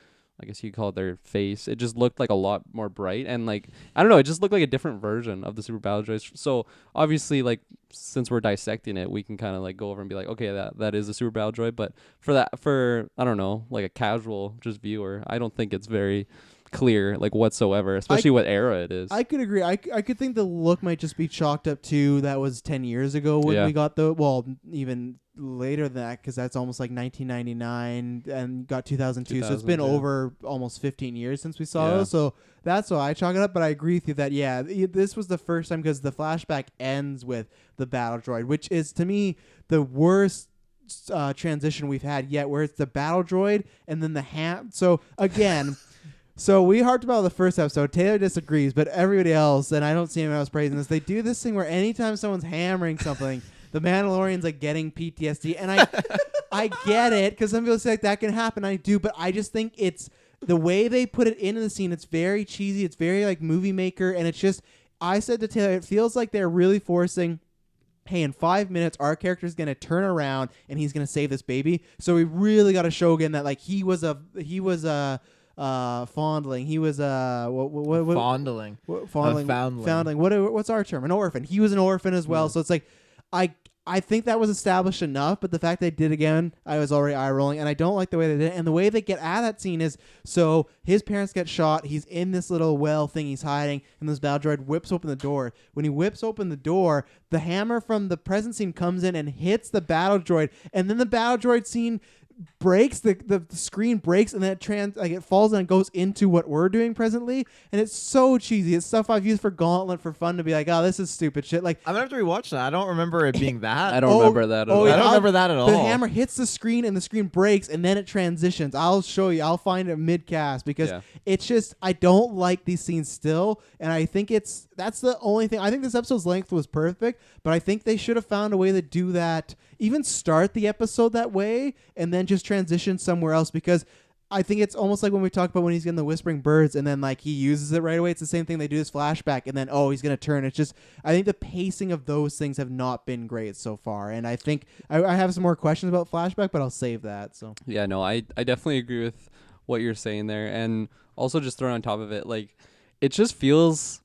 I guess you call it their face, it just looked like a lot more bright, and like I don't know, it just looked like a different version of the super battle droids. So obviously, like, since we're dissecting it, we can kind of like go over and be like, okay, that is a super battle droid. But for I don't know, like a casual just viewer, I don't think it's very clear like whatsoever, especially what era it is. I could agree. I could think the look might just be chalked up to that was 10 years ago when we got even later than that, because that's almost like 1999 and got 2002, so it's been over almost 15 years since we saw those. So that's why I chalk it up. But I agree with you that this was the first time, because the flashback ends with the battle droid, which is to me the worst transition we've had yet, where it's the battle droid and then the ham. So again so we harped about the first episode. Taylor disagrees, but everybody else, and I don't see anyone else praising this, they do this thing where anytime someone's hammering something, the Mandalorian's like getting PTSD, and I get it because some people say like, that can happen. I do, but I just think it's the way they put it into the scene. It's very cheesy. It's very like movie maker, and it's just. I said to Taylor, it feels like they're really forcing. Hey, in 5 minutes, our character's gonna turn around and he's gonna save this baby. So we really got to show again that like he was a fondling. He was Fondling. Foundling. What's our term? An orphan. He was an orphan as well. So it's like I think that was established enough, but the fact they did again, I was already eye rolling, and I don't like the way they did it. And the way they get out of that scene is so his parents get shot. He's in this little well thing he's hiding, and this battle droid whips open the door. When he whips open the door, the hammer from the present scene comes in and hits the battle droid, and then the battle droid scene breaks, the screen breaks, and then it falls and it goes into what we're doing presently, and it's so cheesy. It's stuff I've used for Gauntlet for fun to be like, oh, this is stupid shit. Like I'm gonna have to rewatch that. I don't remember it being that. I don't remember that at all. I don't remember that at all. The hammer hits the screen and the screen breaks, and then it transitions. I'll show you. I'll find it mid-cast because it's just I don't like these scenes still, and I think that's the only thing. I think this episode's length was perfect, but I think they should have found a way to do that. Even start the episode that way, and then just transition somewhere else, because I think it's almost like when we talk about when he's getting the whispering birds and then like he uses it right away. It's the same thing. They do this flashback and then he's gonna turn. It's just I think the pacing of those things have not been great so far, and I think I have some more questions about flashback, but I'll save that. So yeah, no, I definitely agree with what you're saying there, and also just throwing on top of it, like it just feels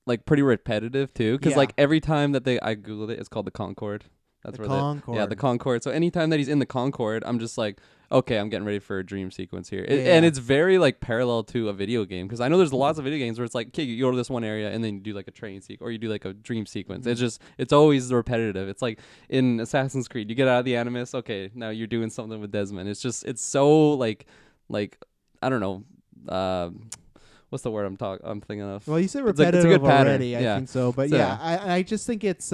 like pretty repetitive too, because like every time that I googled it, it's called the Concorde. That's the Concorde. The Concorde. So anytime that he's in the Concorde, I'm just like, okay, I'm getting ready for a dream sequence here. And it's very like parallel to a video game, because I know there's lots of video games where it's like, okay, you go to this one area and then you do like a training sequence, or you do like a dream sequence. It's always repetitive. It's like in Assassin's Creed, you get out of the Animus, okay, now you're doing something with Desmond. It's so like I don't know. What's the word I'm thinking of? Well, you said repetitive it's a good pattern. Already. I think so, but I just think it's.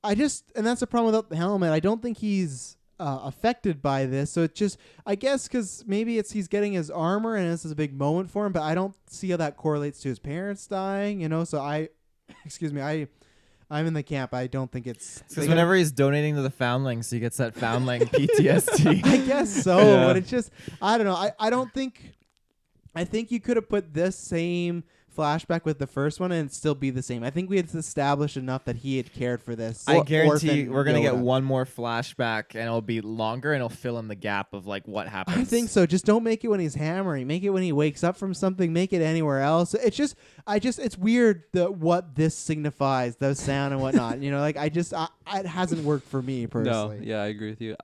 And that's the problem without the helmet. I don't think he's affected by this. So it just, I guess, because maybe he's getting his armor and this is a big moment for him, but I don't see how that correlates to his parents dying, So I'm in the camp. I don't think it's because whenever he's donating to the foundlings, he gets that foundling PTSD. I guess so, but it's just, I don't know. I think you could have put this same flashback with the first one and it'd still be the same. I think we had established enough that he had cared for this. I guarantee we're going to get one more flashback and it'll be longer and it'll fill in the gap of like what happens. I think so. Just don't make it when he's hammering. Make it when he wakes up from something. Make it anywhere else. It's just, it's weird what this signifies, the sound and whatnot. It hasn't worked for me personally. No, yeah, I agree with you.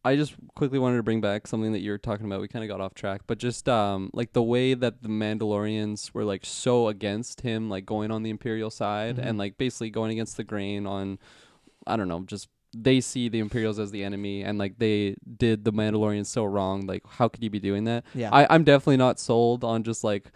I just quickly wanted to bring back something that you were talking about. We kind of got off track, but just like the way that the Mandalorians were like so against him, like going on the Imperial side and like basically going against the grain on, I don't know, just they see the Imperials as the enemy and like they did the Mandalorians so wrong. Like, how could you be doing that? Yeah. I'm definitely not sold on just like,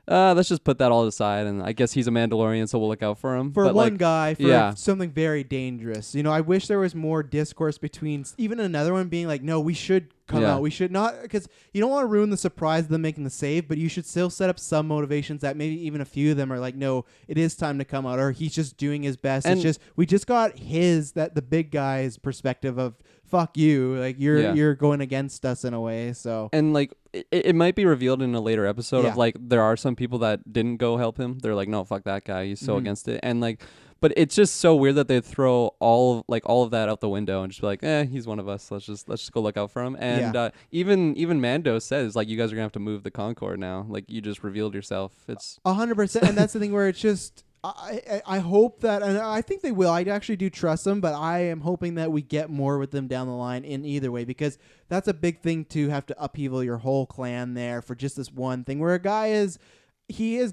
let's just put that all aside, and I guess he's a Mandalorian, so we'll look out for him. For one guy, for something very dangerous. I wish there was more discourse between even another one being like, no, we should come out. We should not, because you don't want to ruin the surprise of them making the save, but you should still set up some motivations that maybe even a few of them are like, no, it is time to come out, or he's just doing his best. And it's just, we just got the big guy's perspective of, fuck you, like you're going against us in a way. So, and like it might be revealed in a later episode of like there are some people that didn't go help him. They're like, no, fuck that guy, he's so against it. And like, but it's just so weird that they throw all of that out the window and just be like, he's one of us, let's just go look out for him. And even Mando says like, you guys are gonna have to move the Concorde now, like you just revealed yourself. It's 100%. And that's the thing where it's just I hope that, and I think they will. I actually do trust them, but I am hoping that we get more with them down the line in either way, because that's a big thing to have to upheaval your whole clan there for just this one thing where a guy is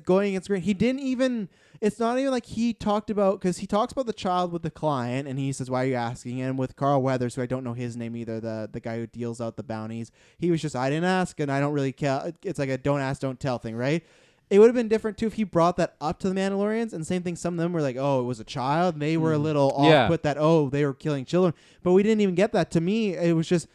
going against grain. He didn't even, it's not even like he talked about, because he talks about the child with the client and he says, why are you asking? And with Carl Weathers, who I don't know his name either, the guy who deals out the bounties, he was just, I didn't ask and I don't really care. It's like a don't ask, don't tell thing, right? It would have been different, too, if he brought that up to the Mandalorians. And same thing, some of them were like, oh, it was a child. And they were a little off with that, oh, they were killing children. But we didn't even get that. To me, it was just,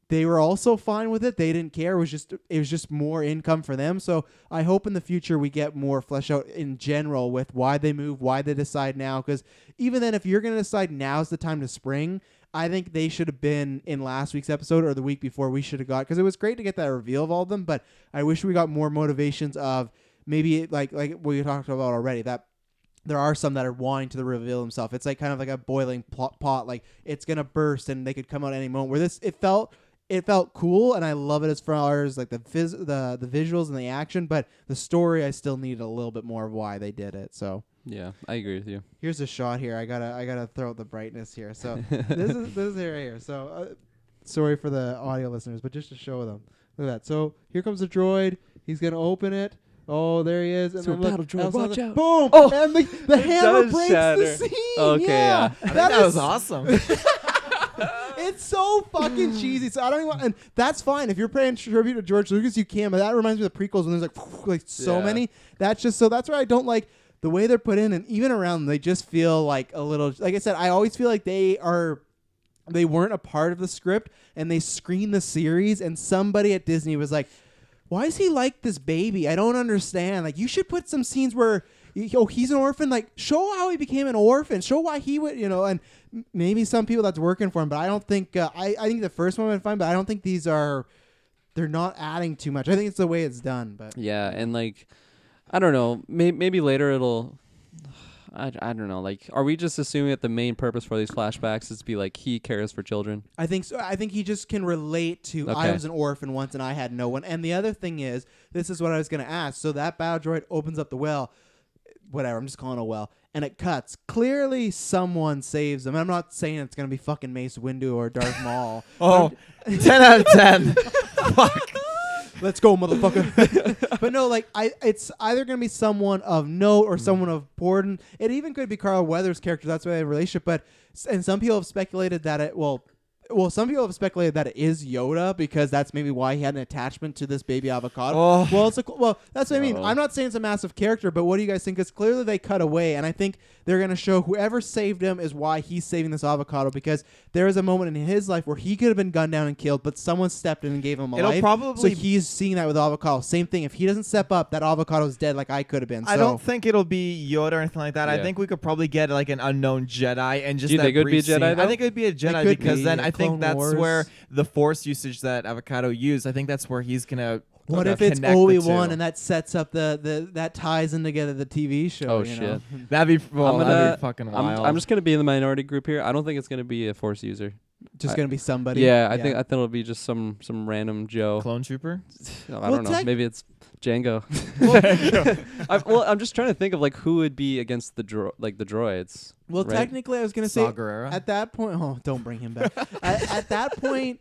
they were also fine with it. They didn't care. It was just more income for them. So I hope in the future we get more flesh out in general with why they move, why they decide now. Because even then, if you're going to decide now's the time to spring, I think they should have been in last week's episode or the week before. We should have got, because it was great to get that reveal of all of them, but I wish we got more motivations of maybe like we talked about already, that there are some that are wanting to reveal themselves. It's like kind of like a boiling pot, like it's gonna burst and they could come out at any moment. Where this, it felt cool, and I love it as far as like the visuals and the action, but the story I still need a little bit more of why they did it. So yeah, I agree with you. here's a shot here. I gotta throw out the brightness here. So this is right here. So sorry for the audio listeners, but just to show them. Look at that. So here comes the droid. He's gonna open it. Oh, there he is. And so then look, battle droid, watch out. Boom! Oh, and the hammer breaks shatter. the scene. Okay, yeah. I think that was awesome. It's so fucking cheesy. So I don't even, and that's fine if you're paying tribute to George Lucas, you can. But that reminds me of the prequels when there's like so many. That's just so. That's why I don't like the way they're put in, and even around them, they just feel like a little. Like I said, I always feel like they weren't a part of the script, and they screened the series, and somebody at Disney was like, why is he like this baby? I don't understand. Like, you should put some scenes where, he's an orphan. Like, show how he became an orphan. Show why he would, and maybe some people that's working for him. But I don't think, I think the first one went fine, but I don't think they're not adding too much. I think it's the way it's done. But yeah, and like, I don't know. Maybe later it'll. I don't know. Like, are we just assuming that the main purpose for these flashbacks is to be like he cares for children? I think so. I think he just can relate to I was an orphan once and I had no one. And the other thing is, this is what I was going to ask. So that battle droid opens up the well, whatever. I'm just calling it a well, and it cuts. Clearly, someone saves him. I'm not saying it's going to be fucking Mace Windu or Darth Maul. 10 out of 10. Fuck. Let's go, motherfucker. But no, like it's either gonna be someone of note or someone of important. It even could be Carl Weathers' character. That's why they have a relationship. And some people have speculated that some people have speculated that it is Yoda because that's maybe why he had an attachment to this baby avocado. Oh. Well, that's what I mean. I'm not saying it's a massive character, but what do you guys think? Because clearly they cut away, and I think they're going to show whoever saved him is why he's saving this avocado, because there is a moment in his life where he could have been gunned down and killed, but someone stepped in and gave him a life. So he's seeing that with avocado. Same thing. If he doesn't step up, that avocado is dead like I could have been. I don't think it'll be Yoda or anything like that. Yeah. I think we could probably get like an unknown Jedi and just Do you that think it would be a brief scene. Jedi, though? I think it would be a Jedi because then I think that's where the Force usage that avocado used. I think that's where he's gonna. What if it's Obi-Wan and that sets up that ties in together the TV show? Oh, you know? shit. That'd be fucking wild. I'm just gonna be in the minority group here. I don't think it's gonna be a Force user. Just gonna be somebody. Yeah, I think it'll be just some random Joe. Clone Trooper. I don't know. Maybe it's Django. I'm just trying to think of like who would be against the droids. Well, right? technically, I was gonna say Guerrera. at that point. Oh, don't bring him back. at that point.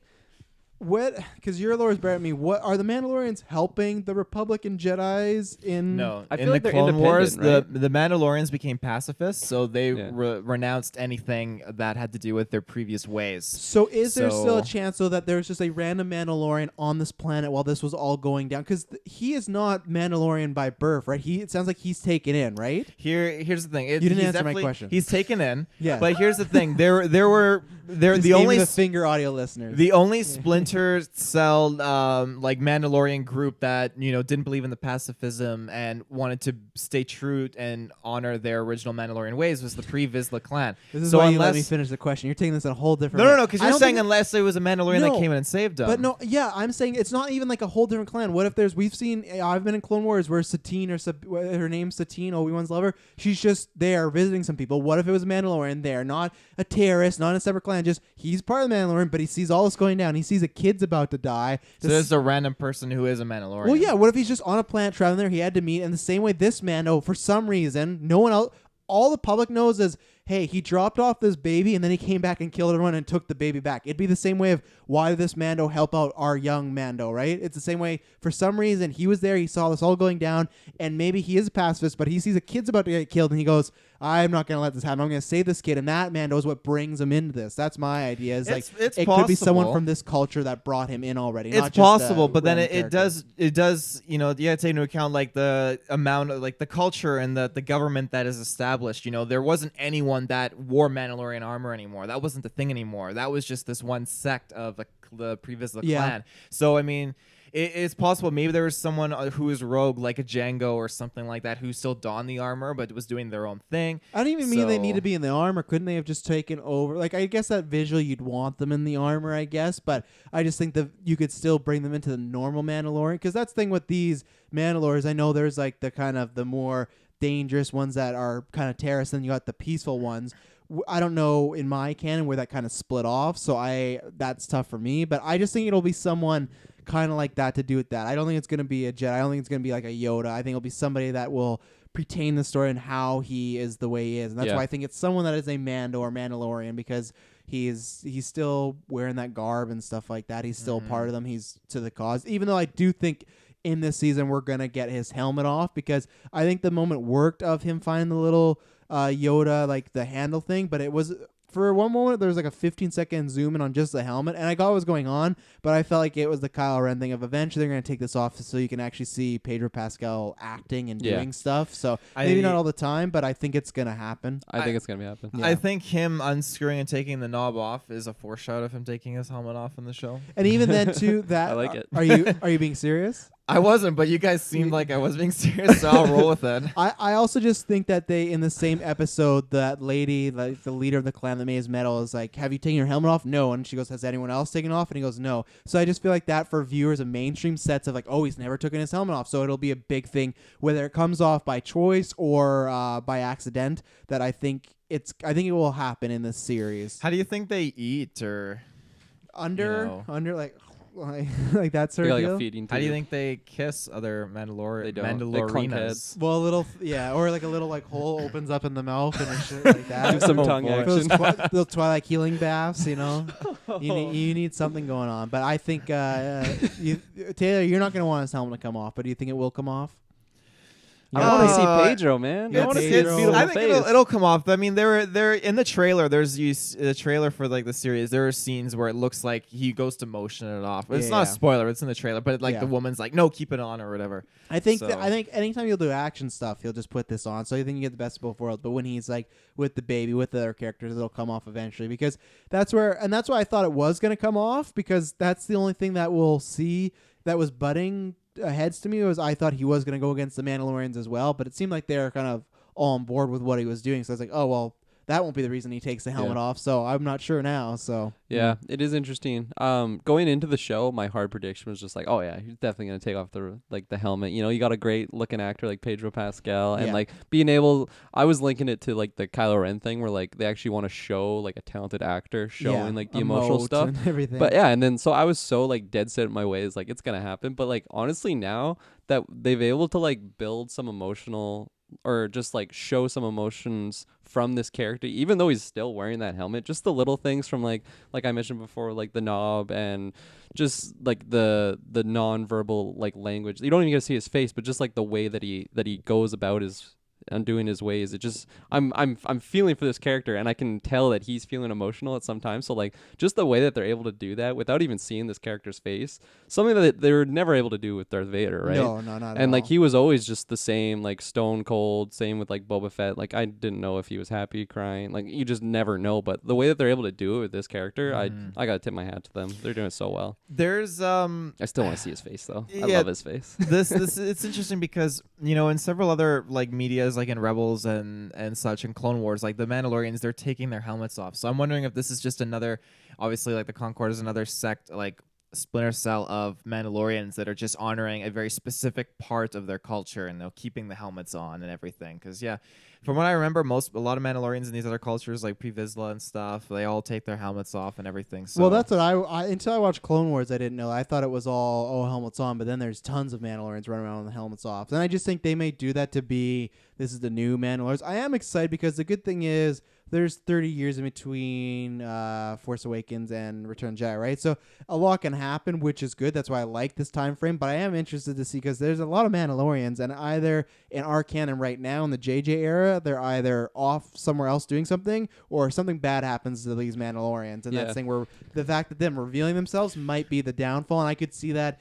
What? Because your lore is better than me. What are the Mandalorians helping the Republican Jedis in? No, I in feel the like they're Clone Wars, independent, the Mandalorians became pacifists, so they Yeah. renounced anything that had to do with their previous ways. So is there still a chance though that there's just a random Mandalorian on this planet while this was all going down? Because he is not Mandalorian by birth, right? It sounds like he's taken in, right? Here's the thing. You didn't answer my question. He's taken in. Yeah. But here's the thing. The only finger audio listeners. The only Splinter Cell like Mandalorian group that didn't believe in the pacifism and wanted to stay true and honor their original Mandalorian ways was the pre-Vizsla clan. This is why you let me finish the question. You're taking this in a whole different. No, because you're saying unless there was a Mandalorian that came in and saved them. But no, yeah, I'm saying it's not even like a whole different clan. What if we've seen? I've been in Clone Wars where Satine her name's Satine, Obi-Wan's lover. She's just there visiting some people. What if it was a Mandalorian there, not a terrorist, not a separate clan? Just he's part of the Mandalorian, but he sees all this going down. He sees a kid's about to die. So there's a random person who is a Mandalorian. Well, yeah. What if he's just on a planet traveling there? He had to meet, and the same way this Mando, for some reason, no one else, all the public knows is, hey, he dropped off this baby, and then he came back and killed everyone and took the baby back. It'd be the same way of why did this Mando help out our young Mando, right? It's the same way. For some reason, he was there. He saw this all going down, and maybe he is a pacifist, but he sees a kid's about to get killed, and he goes, I'm not going to let this happen. I'm going to save this kid. And that Mando is what brings him into this. That's my idea. Is like it's it possible. could be someone from this culture that brought him in already. It's not possible, just but then it does you know, you have to take into account like the amount of like the culture and the government that is established. You know, there wasn't anyone that wore Mandalorian armor anymore. That wasn't the thing anymore. That was just this one sect of the previous clan. So I mean, it's possible maybe there was someone who is rogue, like a Django or something like that, who still donned the armor but was doing their own thing. I don't even mean they need to be in the armor. Couldn't they have just taken over? Like, I guess that visual you'd want them in the armor, I guess, but I just think that you could still bring them into the normal Mandalorian, because that's the thing with these Mandalorians. I know there's like the kind of the more dangerous ones that are kind of terrorists, and you got the peaceful ones. I don't know in my canon where that kind of split off, so that's tough for me, but I just think it'll be someone kind of like that to do with that. I don't think it's going to be a Jedi. I don't think it's going to be like a Yoda. I think it'll be somebody that will retain the story and how he is the way he is. And that's why I think it's someone that is a Mando or Mandalorian, because he's still wearing that garb and stuff like that. He's still part of them. He's to the cause. Even though I do think in this season we're going to get his helmet off, because I think the moment worked of him finding the little Yoda, like the handle thing, but it was... For one moment, there was like a 15-second zoom in on just the helmet, and I got what was going on, but I felt like it was the Kylo Ren thing of eventually they're going to take this off so you can actually see Pedro Pascal acting and doing stuff. So maybe not all the time, but I think it's going to happen. I think it's going to happen. Yeah. I think him unscrewing and taking the knob off is a foreshadow of him taking his helmet off in the show. And even then, too, that... I like it. Are you being serious? I wasn't, but you guys seemed like I was being serious, so I'll roll with it. I also just think that they, in the same episode, that lady, like the leader of the clan that made his medal, is like, have you taken your helmet off? No. And she goes, has anyone else taken it off? And he goes, no. So I just feel like that for viewers of mainstream sets of like, oh, he's never taken his helmet off. So it'll be a big thing, whether it comes off by choice or by accident, that I think it will happen in this series. How do you think they eat or under like that sort of like deal? A feeding How do you tube. think they kiss other They clunk Mandalorianas? heads. Well, a little, or like a little like hole opens up in the mouth and shit like that. Do some tongue action. Those Twilight healing baths, you know. You need something going on. But I think Taylor, you're not gonna want his helmet to come off, but do you think it will come off? I want to see Pedro, man. Yeah, I want to see Pedro. his beautiful I think face. it'll come off. I mean, they're in the trailer. There's the trailer for like the series. There are scenes where it looks like he goes to motion it off. It's not a spoiler. It's in the trailer, but like the woman's like, no, keep it on or whatever. I think anytime you'll do action stuff, he'll just put this on. So I think you get the best of both worlds. But when he's like with the baby, with the other characters, it'll come off eventually, because that's why I thought it was going to come off, because that's the only thing that we'll see that was budding heads to me. Was I thought he was going to go against the Mandalorians as well, but it seemed like they're kind of all on board with what he was doing. So I was like, oh well, that won't be the reason he takes the helmet off. So I'm not sure now. So yeah, it is interesting. Going into the show, my hard prediction was just like, oh yeah, he's definitely gonna take off the helmet. You know, you got a great looking actor like Pedro Pascal, and like being able, I was linking it to like the Kylo Ren thing, where like they actually want to show like a talented actor showing like the emotional stuff and everything. But yeah, and then so I was so like dead set in my ways, like it's gonna happen. But like honestly, now that they've able to like build some emotional, or just like show some emotions from this character, even though he's still wearing that helmet, just the little things from like I mentioned before, like the knob, and just like the non-verbal like language. You don't even get to see his face, but just like the way that he goes about his and doing his ways. It just I'm feeling for this character, and I can tell that he's feeling emotional at some time. So like just the way that they're able to do that without even seeing this character's face, something that they were never able to do with Darth Vader, right? No, not at all. And like he was always just the same, like stone cold. Same with like Boba Fett. Like I didn't know if he was happy, crying. Like you just never know. But the way that they're able to do it with this character, I gotta tip my hat to them. They're doing it so well. There's I still want to see his face though. I Yeah, love his face. this it's interesting because, you know, in several other like medias, like in Rebels and such, and Clone Wars, like the Mandalorians, they're taking their helmets off. So I'm wondering if this is just another, obviously like the Concord is another sect, like splinter cell of Mandalorians that are just honoring a very specific part of their culture, and they're keeping the helmets on and everything. Because yeah, from what I remember, a lot of Mandalorians in these other cultures, like Pre-Vizsla and stuff, they all take their helmets off and everything. So well, that's what I until I watched Clone Wars, I didn't know. I thought it was all helmets on, but then there's tons of Mandalorians running around with the helmets off, and I just think they may do that to be, this is the new Mandalorians. I am excited because the good thing is there's 30 years in between Force Awakens and Return of the Jedi, right? So a lot can happen, which is good. That's why I like this time frame. But I am interested to see, because there's a lot of Mandalorians, and either in our canon right now in the JJ era, they're either off somewhere else doing something, or something bad happens to these Mandalorians, and that's thing where the fact that them revealing themselves might be the downfall. And I could see that.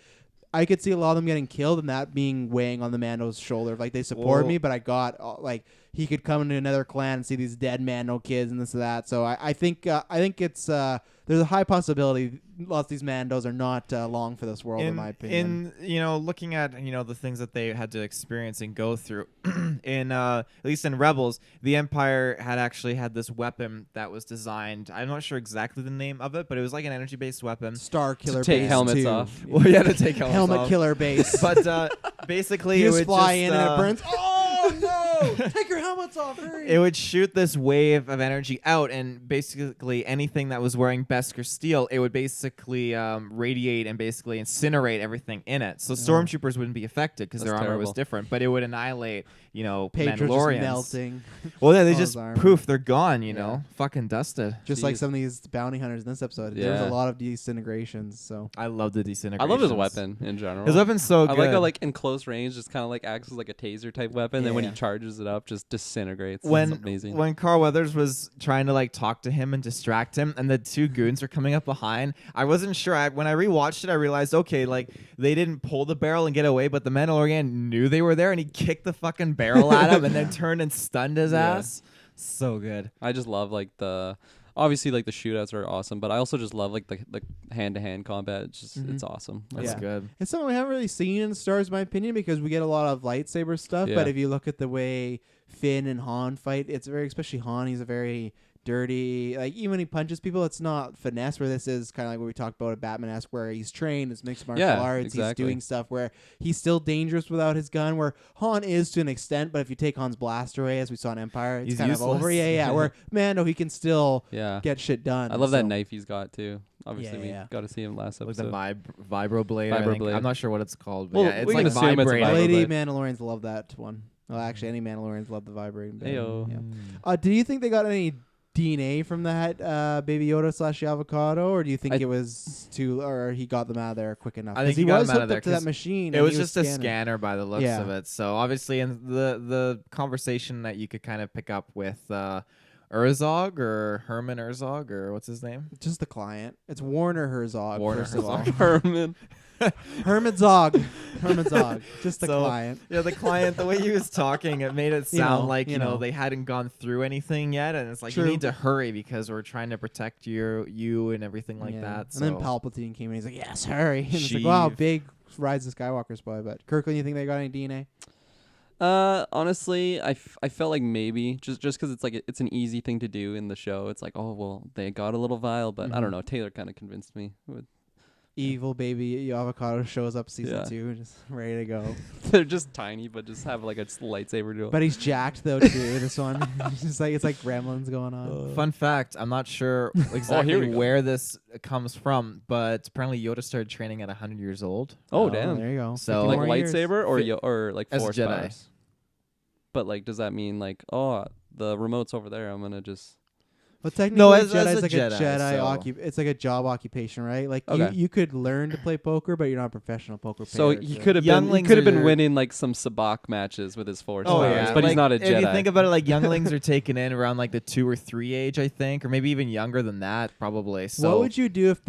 I could see a lot of them getting killed, and that being weighing on the Mando's shoulder. Like, they support me, but I got like he could come into another clan and see these dead Mando kids and this and that. So I think it's there's a high possibility lots of these Mandos are not long for this world, in my opinion. Looking at the things that they had to experience and go through, in at least in Rebels, the Empire actually had this weapon that was designed. I'm not sure exactly the name of it, but it was like an energy-based weapon. Star Killer to take base helmets too. off. Well, yeah, to take helmets Helmet off. killer base. But basically, you it just would fly just, in and it burns. Oh no! Take your helmets off, hurry! It would shoot this wave of energy out, and basically anything that was wearing Beskar steel, it would basically radiate and basically incinerate everything in it. So stormtroopers wouldn't be affected because their armor was different, but it would annihilate, Pedro Mandalorians. just melting. Well, yeah, they all just his armor. poof, they're gone. Fucking dusted. Just like some of these bounty hunters in this episode. There's a lot of disintegrations. So I love the disintegration. I love his weapon in general. His weapon's so good. I like how like in close range, just kind of like acts as like a taser type weapon. Then when he charges it up, just disintegrates. It's amazing. When Carl Weathers was trying to like talk to him and distract him, and the two goons were coming up behind, I wasn't sure. When I rewatched it, I realized like they didn't pull the barrel and get away, but the Mandalorian knew they were there, and he kicked the fucking barrel at him, and then turned and stunned his ass. So good. I just love like obviously like the shootouts are awesome, but I also just love like the hand-to-hand combat. It's just it's awesome. That's good. It's something we haven't really seen in Star Wars, in my opinion, because we get a lot of lightsaber stuff. But if you look at the way Finn and Han fight, it's especially Han, he's a very dirty, like even when he punches people, it's not finesse, where this is kind of like what we talked about at Batman-esque, where he's trained, it's mixed martial arts, he's doing stuff where he's still dangerous without his gun, where Han is to an extent, but if you take Han's blaster away, as we saw in Empire, it's kind useless. of over. Where Mando, he can still get shit done. I love that knife he's got too. Obviously, we got to see him last episode. Like the vibro blade. I'm not sure what it's called, but well, it's we like can assume it's a vibrating. vibro Lady blade. Mandalorians love that one. Well, actually, any Mandalorians love the vibrating blade. Heyo. Do you think they got any DNA from that Baby Yoda / avocado, or do you think it was or he got them out of there quick enough? I think he got was them out of hooked there up to that machine. It was just a scanner by the looks of it. So obviously, in the conversation that you could kind of pick up with Herzog or Herman Herzog or what's his name? Just the client. It's Warner Herzog. First of all. Herman. Herman Zog. Just the So, client. Yeah, the client, the way he was talking, it made it sound like, they hadn't gone through anything yet. And it's like, you need to hurry because we're trying to protect you and everything like that. And then Palpatine came in. He's like, yes, hurry. And it's like, wow, big Rise of Skywalker spoiler. But Kirkland, you think they got any DNA? Honestly, I felt like maybe just because it's like it's an easy thing to do in the show. It's like, oh well, they got a little vial, but I don't know. Taylor kind of convinced me. Evil baby avocado shows up season 2, just ready to go. They're just tiny, but just have like a lightsaber duel. But he's jacked though too. This one, it's like gremlins going on. Fun fact: I'm not sure exactly where this comes from, but apparently Yoda started training at 100 years old. Oh damn! There you go. So like lightsaber or like as force a Jedi. powers. But like, does that mean like, oh, the remote's over there? I'm gonna just. But technically, as Jedi's a like Jedi, a Jedi so. it's like a job occupation, right? Like you could learn to play poker, but you're not a professional poker player. So he could have been winning like some sabacc matches with his force powers, but he's not a Jedi. If you think about it, like younglings are taken in around like the 2 or 3 age, I think, or maybe even younger than that, probably. So what would you do if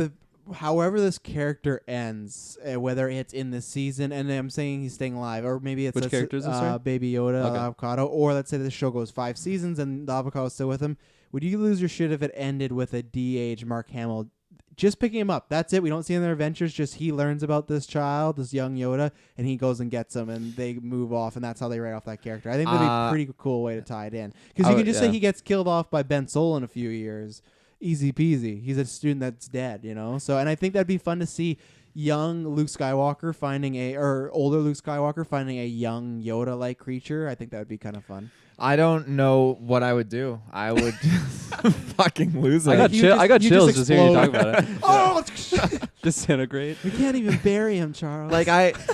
however this character ends, whether it's in this season, and I'm saying he's staying alive, or maybe it's which character is this? Baby Yoda, avocado, or let's say the show goes 5 seasons and the avocado's still with him. Would you lose your shit if it ended with a de-age Mark Hamill just picking him up? That's it. We don't see in their adventures. Just he learns about this child, this young Yoda, and he goes and gets him, and they move off, and that's how they write off that character. I think that'd be a pretty cool way to tie it in, because you can just say he gets killed off by Ben Solo in a few years. Easy peasy. He's a student that's dead, So, and I think that'd be fun to see young Luke Skywalker older Luke Skywalker finding a young Yoda-like creature. I think that would be kind of fun. I don't know what I would do. I would fucking lose it. I got chills just hearing you talk about it. Oh, disintegrate. We can't even bury him, Charles. Like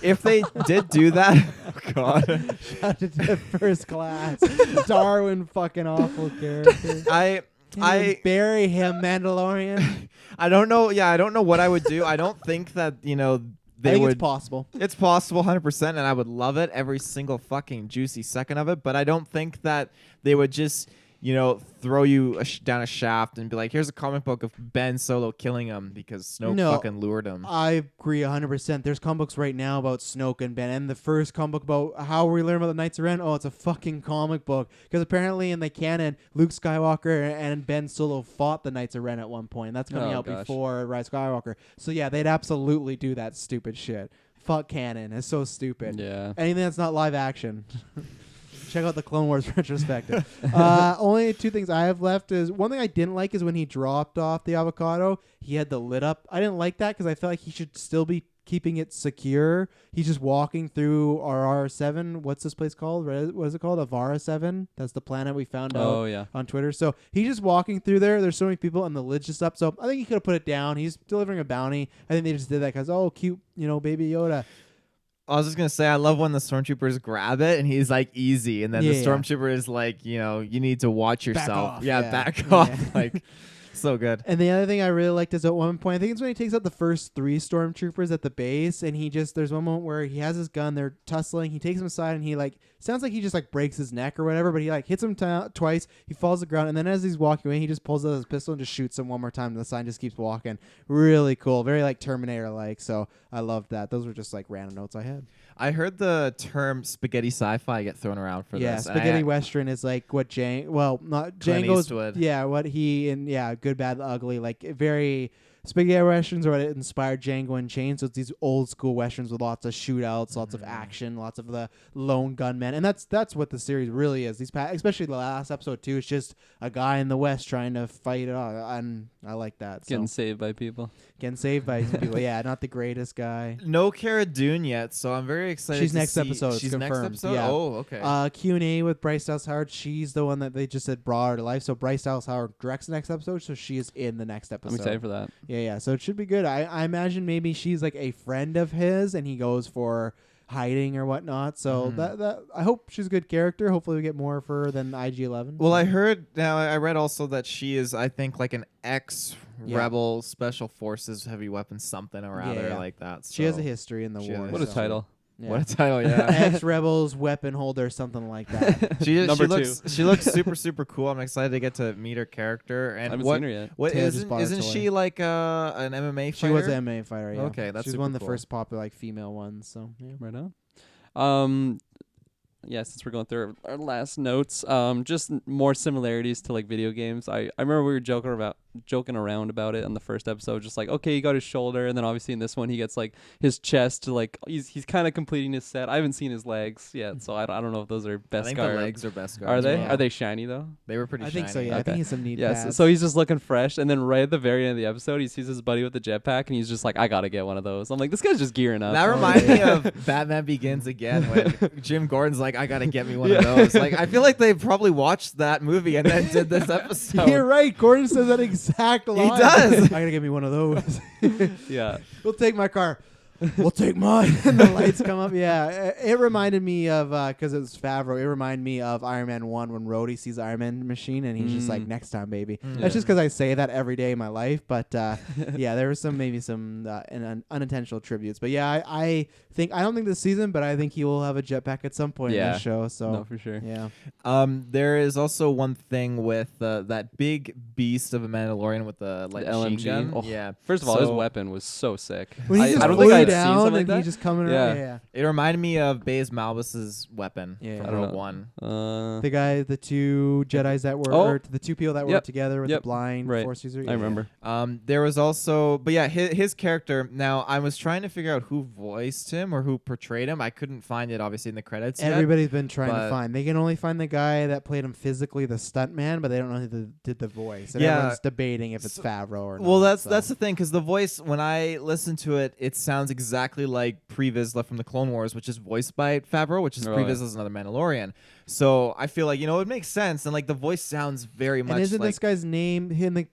if they did do that, God. Shout out to First Class. Darwin, fucking awful character. I bury him, Mandalorian. I don't know. Yeah, I don't know what I would do. I don't think that, you know, I they think would. it's possible. It's possible, 100%, and I would love it every single fucking juicy second of it. But I don't think that they would just, you know, throw you down a shaft and be like, "Here's a comic book of Ben Solo killing him because Snoke fucking lured him." I agree 100%. There's comic books right now about Snoke and Ben, and the first comic book about how we learn about the Knights of Ren. Oh, it's a fucking comic book because apparently in the canon, Luke Skywalker and Ben Solo fought the Knights of Ren at one point. That's coming out before Rise of Skywalker. So yeah, they'd absolutely do that stupid shit. Fuck canon. It's so stupid. Yeah. Anything that's not live action. Check out the Clone Wars retrospective. Only two things I have left is one thing I didn't like is when he dropped off the avocado, he had the lid up. I didn't like that because I felt like he should still be keeping it secure. He's just walking through our R7. What's this place called? What is it called? Avara 7? That's the planet we found out on Twitter. So he's just walking through there. There's so many people and the lid's just up. So I think he could have put it down. He's delivering a bounty. I think they just did that because, oh, cute, you know, Baby Yoda. I was just gonna say, I love when the stormtroopers grab it and he's like easy, and then the stormtrooper is like, you know, you need to watch yourself. Back off. Like, so good. And the other thing I really liked is at one point, I think it's when he takes out the first 3 stormtroopers at the base, and there's one moment where he has his gun, they're tussling, he takes him aside, and he like sounds like he just like breaks his neck or whatever, but he like hits him twice, he falls to the ground, and then as he's walking away, he just pulls out his pistol and just shoots him one more time, and the sign just keeps walking. Really cool, very like Terminator like. So I loved that. Those were just like random notes I had. I heard the term spaghetti sci-fi get thrown around for this. Yeah, spaghetti western is like what not Django's. Yeah, what he and Good, Bad, Ugly, like very spaghetti westerns are what inspired Django Unchained. So it's these old school westerns with lots of shootouts, lots of action, lots of the lone gunmen, and that's what the series really is. Especially the last episode too. It's just a guy in the West trying to fight it all, and I like that. Getting saved by people. Getting saved by people. Yeah, not the greatest guy. No Cara Dune yet, so I'm very excited. She's next episode. She's confirmed. next episode. Yeah. Oh, okay. Q&A with Bryce Dallas Howard. She's the one that they just said brought her to life. So Bryce Dallas Howard directs the next episode, so she is in the next episode. I'm excited for that. Yeah. So it should be good. I imagine maybe she's like a friend of his, and he goes for hiding or whatnot. So that I hope she's a good character. Hopefully we get more of her than IG-11. Well, I read also that she is, I think, like an ex-rebel special forces heavy weapons something or other like that. So she has a history in the war. What a title. Yeah. What a title, yeah. Ex-rebels weapon holder, something like that. She looks super, super cool. I'm excited to get to meet her character. And I haven't seen her yet. What isn't she like an MMA fighter? She was an MMA fighter, yeah. Okay, that's She's super one of the cool. first popular like female ones, so yeah. Right on. Yeah, since we're going through our last notes, just more similarities to like video games. I remember we were joking around about it on the first episode, just like, okay, he got his shoulder, and then obviously in this one he gets like his chest to like he's kind of completing his set. I haven't seen his legs yet, so I don't know if those are best. I think the legs are best. Are they? Yeah. Are they shiny though? They were pretty. I shiny. think so. Yeah, Okay. I think he's some neat. Yes. So he's just looking fresh, and then right at the very end of the episode, he sees his buddy with the jetpack, and he's just like, I gotta get one of those. I'm like, this guy's just gearing up. That reminds me of Batman Begins again when Jim Gordon's like, I gotta get me one of those. Like, I feel like they probably watched that movie and then did this episode. You're right. Gordon says that exact line. He does. I gotta get me one of those. Yeah. We'll take my car. We'll take mine. And the lights come up. Yeah. It reminded me of, because it was Favreau, it reminded me of Iron Man 1 when Rhodey sees Iron Man machine and he's just like, next time, baby. That's just because I say that every day in my life. But yeah, there was some unintentional tributes. But yeah, I don't think this season, but I think he will have a jetpack at some point in the show. So no, for sure. Yeah. There is also one thing with that big beast of a Mandalorian with the LMG gun. Oh. Yeah. First of all, his weapon was so sick. When he just I don't think I'd seen down something like and that. he's just coming around. Yeah. It reminded me of Baze Malbus's weapon Yeah. from Rogue One. The 2 Jedis that were, or the 2 people that were together with the blind Force user. I remember. There was also, but yeah, his character. Now I was trying to figure out who voiced him or who portrayed him. I couldn't find it, obviously, in the credits. Everybody's been trying to find. They can only find the guy that played him physically, the stuntman, but they don't know who did the voice. And everyone's debating if it's Favreau or not. Well, that's the thing, because the voice, when I listen to it, it sounds exactly like Pre Vizsla from the Clone Wars, which is voiced by Favreau, which is Pre Vizsla's another Mandalorian. So I feel like, it makes sense, and like the voice sounds very much. And isn't like this guy's name in the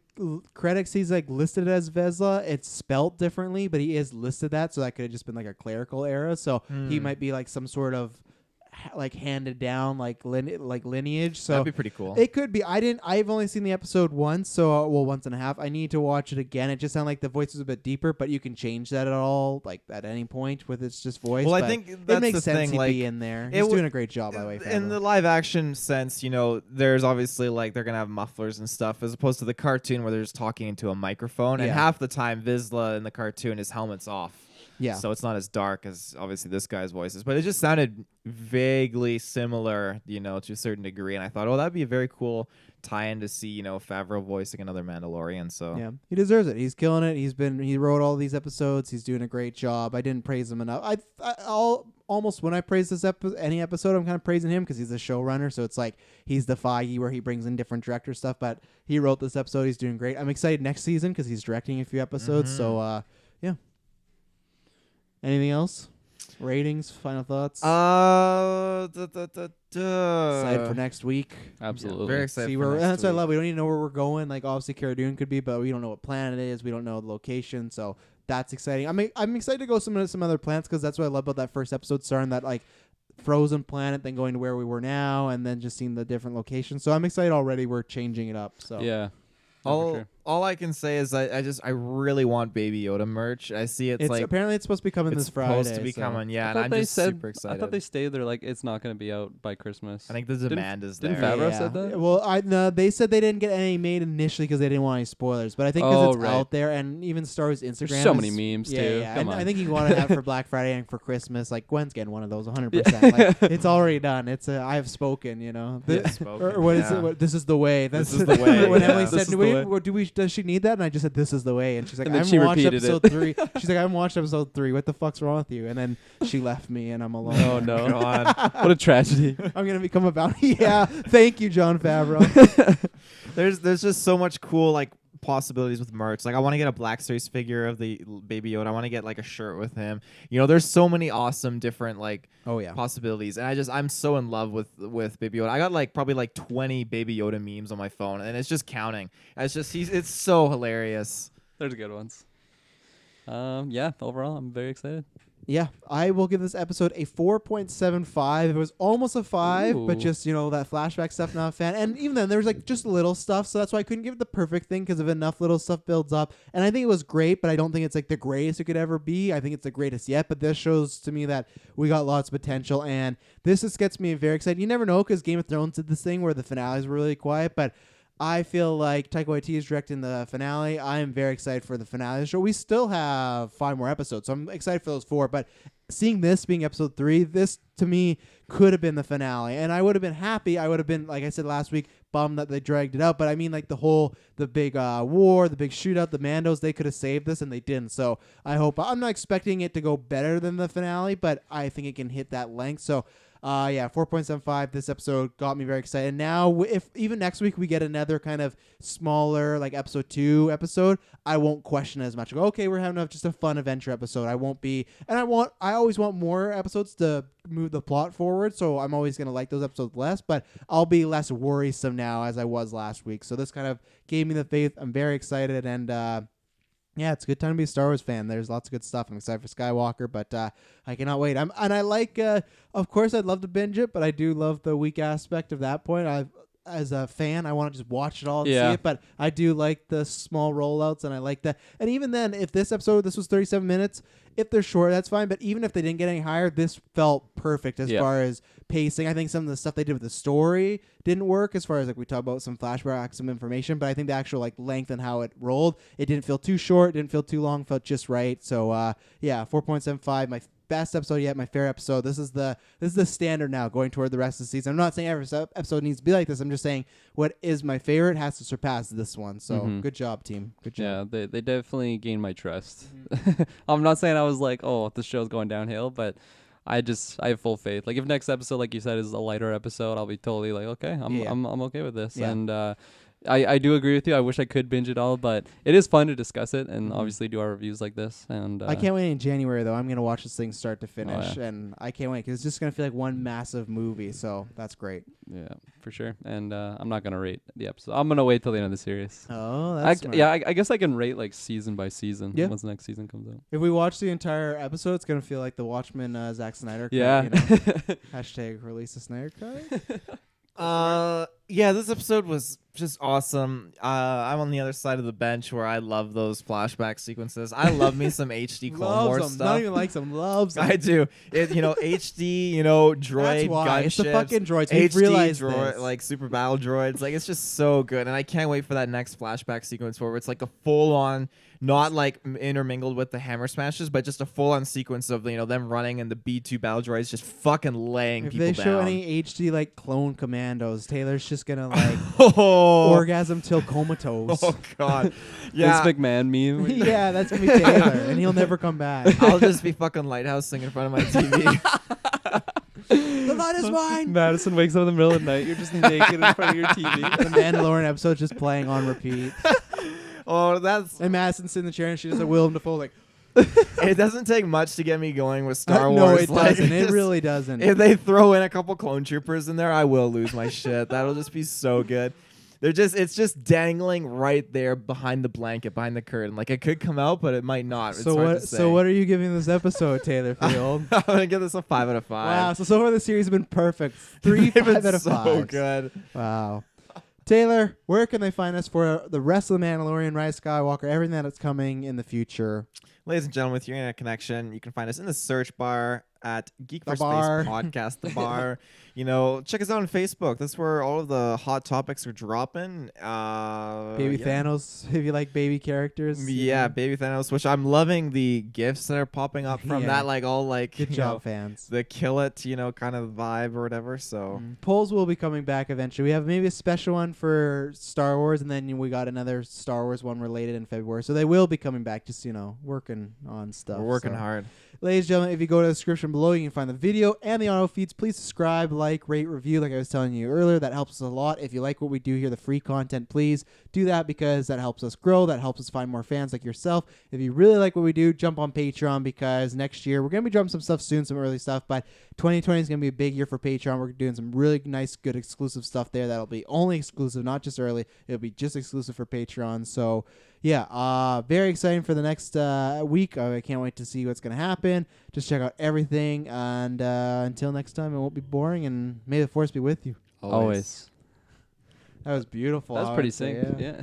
credits? He's like listed as Vizsla. It's spelt differently, but he is listed that, so that could have just been like a clerical error. So he might be like some sort of like handed down like lineage. So That'd be pretty cool. it could be. I've only seen the episode once, so once and a half. I need to watch it again. It just sounded like the voice was a bit deeper, but you can change that at all, like at any point with its just voice. Well, I But think it that's makes the sense thing. he'd Like, be in there. it He's w- doing a great job by the way. in the live action sense, there's obviously like they're gonna have mufflers and stuff, as opposed to the cartoon where they're just talking into a microphone. And Yeah. half the time, Vizsla in the cartoon, his helmet's off. Yeah. So it's not as dark as obviously this guy's voice is, but it just sounded vaguely similar, to a certain degree. And I thought, oh, that'd be a very cool tie-in to see, Favreau voicing another Mandalorian. So Yeah, he deserves it. He's killing it. He wrote all these episodes. He's doing a great job. I didn't praise him enough. I'll almost when I praise any episode, I'm kind of praising him because he's the showrunner. So it's like he's the Feige where he brings in different director stuff. But he wrote this episode. He's doing great. I'm excited next season because he's directing a few episodes. So yeah. Anything else? Ratings, final thoughts. Excited for next week. Absolutely. Very excited. See for where next that's what I week. love. We don't even know where we're going. Like obviously Cara Dune could be, but we don't know what planet it is. We don't know the location. So that's exciting. I'm excited to go some other planets because that's what I love about that first episode, starting that like frozen planet, then going to where we were now, and then just seeing the different locations. So I'm excited already. We're changing it up. So Yeah. No, for sure. All I can say is I really want Baby Yoda merch. I see it's like apparently it's supposed to be coming it's this Friday. supposed to be so. coming, yeah, I and thought I'm they just said- super excited. I thought they stayed there like it's not going to be out by Christmas. I think the demand is there. didn't Favreau said that? Well, no, they said they didn't get any made initially because they didn't want any spoilers. But I think because it's out there, and even Star Wars Instagram. There's so many is- memes yeah, too. Yeah, Come and on. I think you want to have for Black Friday and for Christmas. Like Gwen's getting one of those, 100%. Like it's already done. It's I have spoken. Yeah, spoken, Or what is yeah. it? What, this is the way. This is the way, When yeah. Emily This said, is the way. Does she need that? And I just said, this is the way. And she's like, And I then haven't she watched repeated it. episode 3. She's like, I haven't watched episode 3. What the fuck's wrong with you? And then she left me, and I'm alone. Oh no! God. What a tragedy. I'm gonna become a bounty. Yeah, thank you, Jon Favreau. There's just so much cool like possibilities with merch. Like I want to get a Black Series figure of the Baby Yoda. I want to get like a shirt with him. There's so many awesome different like Oh yeah. possibilities, and I'm so in love with Baby Yoda. I got like probably like 20 Baby Yoda memes on my phone, and it's just counting. It's so hilarious. There's good ones. Yeah. Overall, I'm very excited. Yeah, I will give this episode a 4.75. It was almost a 5, but Ooh. just, that flashback stuff, not a fan. And even then, there was like just little stuff, so that's why I couldn't give it the perfect thing because if enough little stuff builds up. And I think it was great, but I don't think it's like the greatest it could ever be. I think it's the greatest yet, but this shows to me that we got lots of potential, and this just gets me very excited. You never know because Game of Thrones did this thing where the finales were really quiet, but I feel like Taika Waititi is directing the finale. I am very excited for the finale of the show. We still have 5 more episodes, so I'm excited for those 4. But seeing this being episode 3, this to me could have been the finale, and I would have been happy. I would have been, like I said last week, bummed that they dragged it out. But I mean, like the big war, the big shootout, the Mandos, they could have saved this, and they didn't. So I'm not expecting it to go better than the finale, but I think it can hit that length. So. 4.75. This episode got me very excited. Now, if even next week we get another kind of smaller, like episode 2 episode, I won't question it as much. I go, okay, we're having just a fun adventure episode. I won't be, and I always want more episodes to move the plot forward. So I'm always gonna like those episodes less, but I'll be less worrisome now as I was last week. So this kind of gave me the faith. I'm very excited, and yeah, it's a good time to be a Star Wars fan. There's lots of good stuff. I'm excited for Skywalker, but I cannot wait. I like, of course, I'd love to binge it, but I do love the week aspect of that point. As a fan, I want to just watch it all and see it, but I do like the small rollouts, and I like that. And even then, if this was 37 minutes, if they're short, that's fine. But even if they didn't get any higher, this felt perfect as far as pacing. I think some of the stuff they did with the story didn't work as far as like we talked about some flashbacks, some information, but I think the actual like length and how it rolled, it didn't feel too short, didn't feel too long, felt just right. So 4.75, my best episode yet, my favorite episode. This is the standard now going toward the rest of the season. I'm not saying every episode needs to be like this. I'm just saying what is my favorite has to surpass this one. So good job, team. Good job. Yeah, they definitely gained my trust. I'm not saying I was like, oh, the show's going downhill, but I have full faith. Like if next episode, like you said, is a lighter episode, I'll be totally like, okay, I'm okay with this. Yeah. And I do agree with you. I wish I could binge it all, but it is fun to discuss it and obviously do our reviews like this. And I can't wait in January though. I'm gonna watch this thing start to finish, yeah. and I can't wait because it's just gonna feel like one massive movie. So that's great. Yeah, for sure. And I'm not gonna rate the episode. I'm gonna wait till the end of the series. Oh, that's smart. I guess I can rate like season by season once the next season comes out. If we watch the entire episode, it's gonna feel like the Watchmen Zack Snyder cut. Yeah. You know? Hashtag release the Snyder cut. Yeah, this episode was just awesome. I'm on the other side of the bench where I love those flashback sequences. I love me some HD Clone Wars stuff. Not even likes them. Loves them. I do. It, HD, droid That's why. gunships. It's the fucking droids. We've HD realized droid, this. like super battle droids. Like it's just so good, and I can't wait for that next flashback sequence where it's like a full on, not like intermingled with the hammer smashes, but just a full on sequence of them running and the B2 battle droids just fucking laying if people they down. show any HD like clone commandos, Taylor's just gonna like orgasm till comatose. Oh god, yeah. Vince McMahon meme. Yeah, that's gonna be Taylor, and he'll never come back. I'll just be fucking lighthousing in front of my TV. The light is mine. Madison wakes up in the middle of the night. You're just naked in front of your TV. The Mandalorian episode just playing on repeat. Oh, that's. And Madison's in the chair, and she just like Willem Dafoe like. It doesn't take much to get me going with Star No, Wars. it doesn't. It really doesn't. If they throw in a couple clone troopers in there, I will lose my shit. That'll just be so good. It's just dangling right there behind the blanket, behind the curtain. Like it could come out, but it might not. It's hard to say. So what are you giving this episode, Taylor Field? I'm gonna give this a 5 out of 5. Wow. So far the series has been perfect. 3 They've 5 been out of 5. so good. Wow. Taylor, where can they find us for the rest of the Mandalorian, Rise of Skywalker, everything that's coming in the future? Ladies and gentlemen, with your internet connection, you can find us in the search bar at Geek The for bar. Space Podcast, the bar. Check us out on Facebook. That's where all of the hot topics are dropping. Baby Thanos, if you like baby characters. Yeah, Baby Thanos, which I'm loving the gifs that are popping up from Yeah. that, Good job, fans. the kill it, kind of vibe or whatever. So Polls will be coming back eventually. We have maybe a special one for Star Wars, and then we got another Star Wars one related in February. So they will be coming back, just, working on stuff. we're working So. hard. Ladies and gentlemen, if you go to the description below, you can find the video and the audio feeds. Please subscribe, like, rate, review, like I was telling you earlier. That helps us a lot. If you like what we do here, the free content, please do that because that helps us grow. That helps us find more fans like yourself. If you really like what we do, jump on Patreon because next year we're going to be dropping some stuff soon, some early stuff, but 2020 is going to be a big year for Patreon. We're doing some really nice, good, exclusive stuff there that'll be only exclusive, not just early. It'll be just exclusive for Patreon. So, yeah, very exciting for the next week. I can't wait to see what's going to happen. Just check out everything. And until next time, it won't be boring. And may the force be with you. Always. That was beautiful. That's I pretty would say, sick. Yeah.